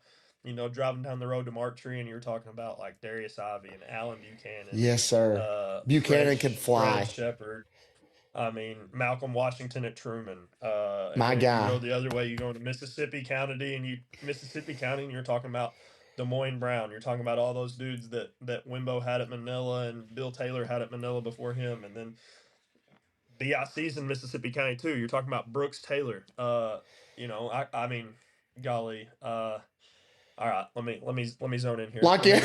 driving down the road to Mark Tree and you're talking about like Darius Ivey and Alan Buchanan. Yes, sir. Buchanan can fly. Fred Shepard. I mean, Malcolm Washington at Truman. My and guy. You go the other way, you go to Mississippi County, and you're talking about Des Moines Brown. You're talking about all those dudes that Wimbo had at Manila and Bill Taylor had at Manila before him, and then BIC's in Mississippi County too. You're talking about Brooks Taylor. I mean, golly. All right, let me zone in here. Lock in.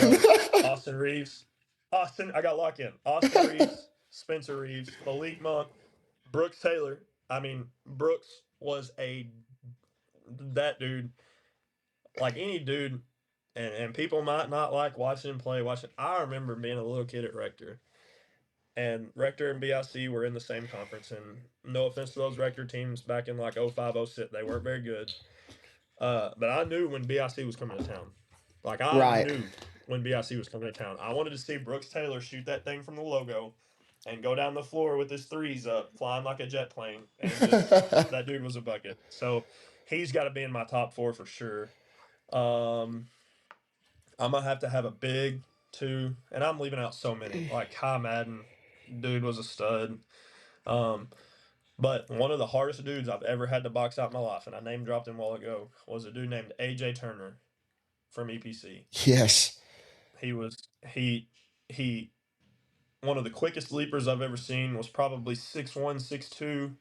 Austin Reeves. I got lock in. Austin Reeves, Spencer Reeves, Malik Monk, Brooks Taylor. I mean, Brooks was that dude, like any dude, and people might not like watching him play. I remember being a little kid at Rector, and Rector and BIC were in the same conference. And no offense to those Rector teams back in like 05, 06, they weren't very good. But I knew when BIC was coming to town. Like, I knew when BIC was coming to town. I wanted to see Brooks Taylor shoot that thing from the logo and go down the floor with his threes up, flying like a jet plane. And that dude was a bucket. So he's got to be in my top 4 for sure. I'm going to have a big 2, and I'm leaving out so many. Like Kai Madden, dude was a stud. But one of the hardest dudes I've ever had to box out in my life, and I name dropped him a while ago, was a dude named AJ Turner from EPC. Yes. He one of the quickest leapers I've ever seen, was probably 6'1", 6'2".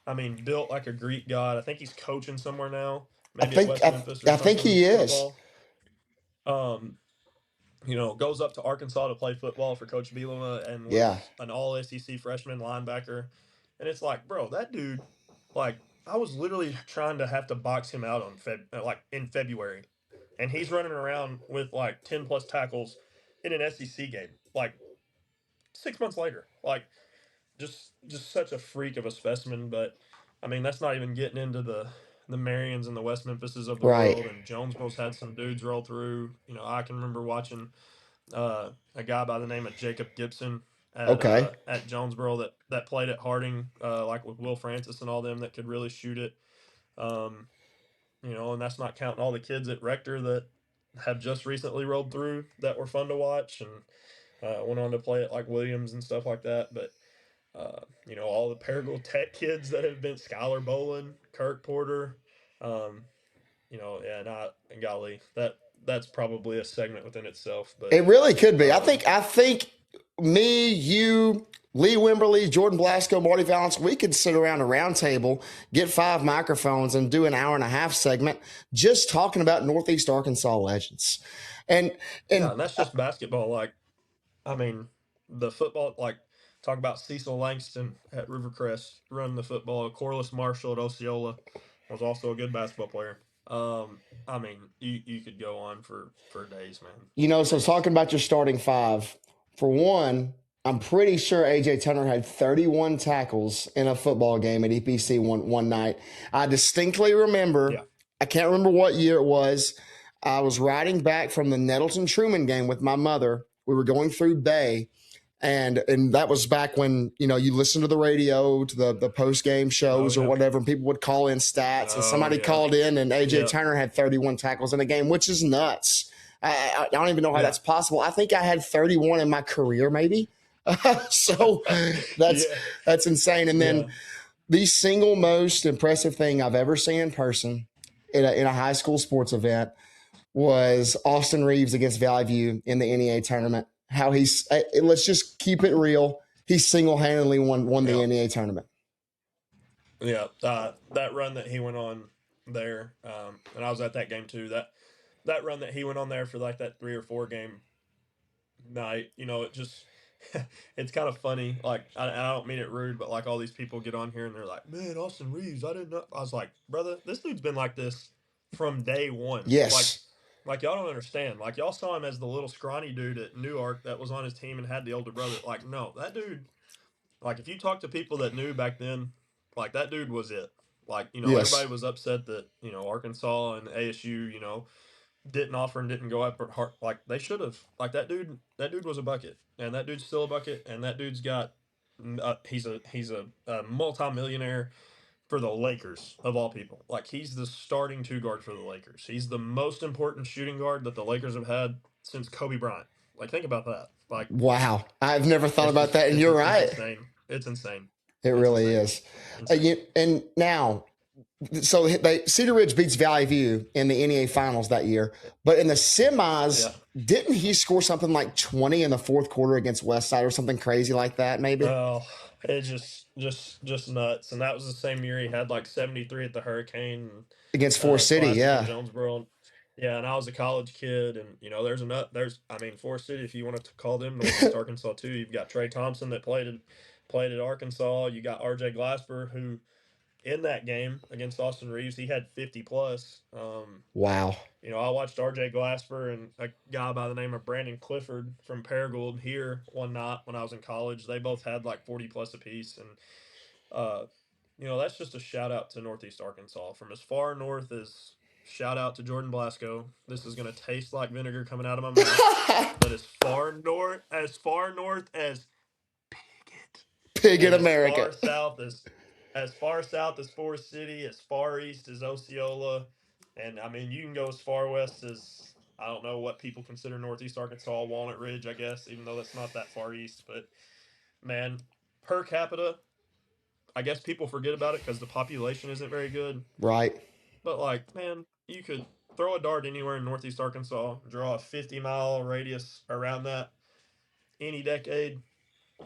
I mean, built like a Greek god. I think he's coaching somewhere now. Maybe at West Memphis or I think he is. Goes up to Arkansas to play football for Coach Bielema and was an all SEC freshman linebacker. And it's like, bro, that dude, like, I was literally trying to have to box him out in February. And he's running around with like 10 plus tackles in an SEC game, like 6 months later. Like, just such a freak of a specimen. But I mean, that's not even getting into the Marions and the West Memphises of the world. And Jonesboro's had some dudes roll through. I can remember watching a guy by the name of Jacob Gibson at Jonesboro that played at Harding, like with Will Francis and all them that could really shoot it. And that's not counting all the kids at Rector that have just recently rolled through that were fun to watch and went on to play at like Williams and stuff like that. But all the Paragould Tech kids that have been Skylar Bolin, Kirk Porter, golly, that's probably a segment within itself. But it really could be. I think me, you, Lee Wimberly, Jordan Blasco, Marty Valance, we could sit around a round table, get 5 microphones, and do an hour-and-a-half segment just talking about Northeast Arkansas legends. And that's just basketball. Like, I mean, the football, like, talk about Cecil Langston at Rivercrest running the football. Corliss Marshall at Osceola was also a good basketball player. I mean, you could go on for days, man. So talking about your starting 5, for one, I'm pretty sure AJ Turner had 31 tackles in a football game at EPC one night. I distinctly remember, I can't remember what year it was. I was riding back from the Nettleton Truman game with my mother. We were going through Bay. And that was back when, you listen to the radio, to the post-game shows or whatever, and people would call in stats. And somebody called in, and AJ Turner had 31 tackles in a game, which is nuts. I don't even know how that's possible. I think I had 31 in my career, maybe. So that's insane. And then the single most impressive thing I've ever seen in person in a high school sports event was Austin Reeves against Valley View in the NEA tournament. How let's just keep it real. He single-handedly won the NEA tournament. Yeah, that run that he went on there, and I was at that game too. That run that he went on there for like that 3 or 4 game night, it just it's kind of funny. Like, I don't mean it rude, but like all these people get on here and they're like, "Man, Austin Reeves, I didn't know." I was like, "Brother, this dude's been like this from day one." Yes. Like, Like y'all don't understand. Like y'all saw him as the little scrawny dude at Newark that was on his team and had the older brother. Like no, that dude. Like if you talk to people that knew back then, like that dude was it. Like Yes. everybody was upset that Arkansas and ASU didn't offer and didn't go up hard. Like they should have. Like that dude was a bucket, and that dude's still a bucket, and that dude's got. He's a multi-millionaire for the Lakers of all people. Like he's the starting two guard for the Lakers. He's the most important shooting guard that the Lakers have had since Kobe Bryant. Like think about that. Like Wow. I've never thought about that, and it's you're right. It's insane. It's insane. It really is. And now, so Cedar Ridge beats Valley View in the NEA finals that year, but in the semis, didn't he score something like 20 in the fourth quarter against Westside or something crazy like that? Maybe. Oh, it's just nuts. And that was the same year he had like 73 at the Hurricane against Forest City, yeah, Jonesboro. Yeah, and I was a college kid, and Forest City. If you wanted to call them Northeast Arkansas too, you've got Trey Thompson that played at Arkansas. You got R.J. Glasper, who in that game against Austin Reeves, he had 50 plus. Wow. I watched R.J. Glasper and a guy by the name of Brandon Clifford from Paragould here one night when I was in college. They both had like 40 plus apiece, and that's just a shout out to Northeast Arkansas from as far north as. Shout out to Jordan Blasco. This is going to taste like vinegar coming out of my mouth. But as far north as Piggott, America. As far south as Forest City, as far east as Osceola, and you can go as far west as I don't know what people consider Northeast Arkansas, Walnut Ridge, I guess, even though that's not that far east. But man, per capita, I guess people forget about it because the population isn't very good. Right. But like, man, you could throw a dart anywhere in Northeast Arkansas, draw a 50-mile radius around that any decade.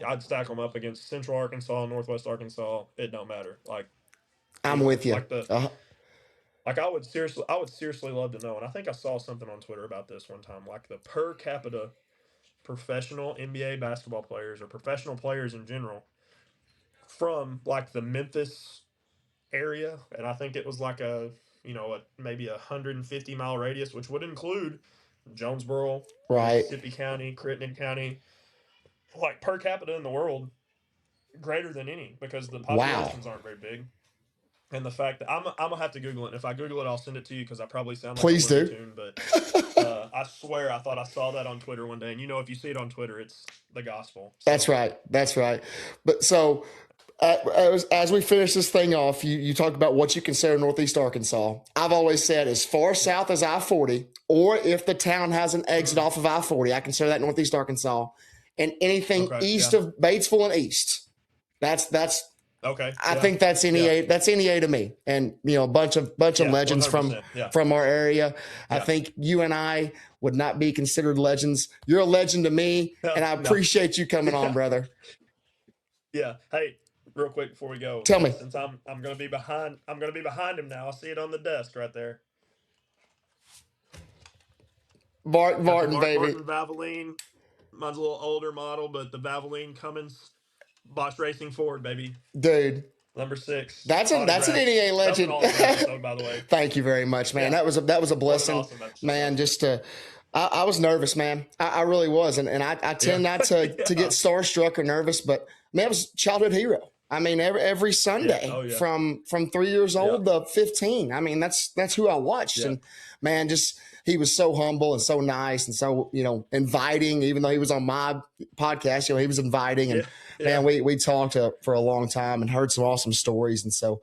I'd stack them up against Central Arkansas, Northwest Arkansas. It don't matter. Like, I'm with you. Like I would seriously love to know. And I think I saw something on Twitter about this one time. Like the per capita professional NBA basketball players or professional players in general from like the Memphis area, and I think it was like maybe 150-mile radius, which would include Jonesboro, right, Mississippi County, Crittenden County, like per capita in the world, greater than any because the populations aren't very big. And the fact that I'm gonna have to Google it. And if I Google it, I'll send it to you because I probably sound like Please a Looney Tune. But I swear I thought I saw that on Twitter one day. And if you see it on Twitter, it's the gospel. So. That's right. But so as we finish this thing off, you talked about what you consider Northeast Arkansas. I've always said as far south as I-40, or if the town has an exit off of I-40, I consider that Northeast Arkansas. And anything east of Batesville and east, that's okay. I think that's NEA. Yeah. That's NEA to me, and a bunch of legends from our area. Yeah. I think you and I would not be considered legends. You're a legend to me, and I appreciate you coming on, brother. Yeah. Hey, real quick before we go, tell me. Since I'm gonna be behind him now. I see it on the desk right there. Martin, baby. Martin Valvoline. Mine's a little older model, but the Valvoline Cummins Bosch Racing Ford, baby. Dude. Number 6. That's an NEA legend. That was an awesome episode, by the way. Thank you very much, man. Yeah. That was a blessing, awesome man. Just I was nervous, man. I really was, and I tend not to get starstruck or nervous, but man, it was a childhood hero. I mean, every Sunday from 3 years old to 15. I mean, that's who I watched, and man, just. He was so humble and so nice and so, inviting, even though he was on my podcast, he was inviting and man, we talked for a long time and heard some awesome stories. And so,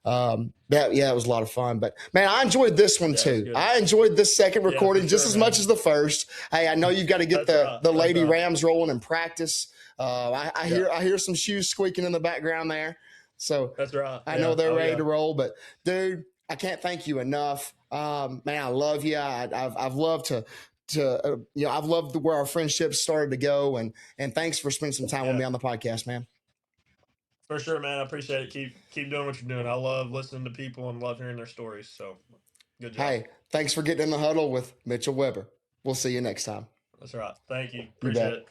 it was a lot of fun, but man, I enjoyed this one too. I enjoyed this second recording just as much as the first. Hey, I know you've got to get the Lady Rams rolling in practice. I hear some shoes squeaking in the background there. So that's right. I know they're ready to roll, but dude, I can't thank you enough. Man, I love you. I've loved I've loved where our friendship started to go, and thanks for spending some time with me on the podcast, man. For sure, man. I appreciate it. Keep doing what you're doing. I love listening to people and love hearing their stories. So, good job. Hey, thanks for getting in the huddle with Mitchell Weber. We'll see you next time. That's right. Thank you. Appreciate it.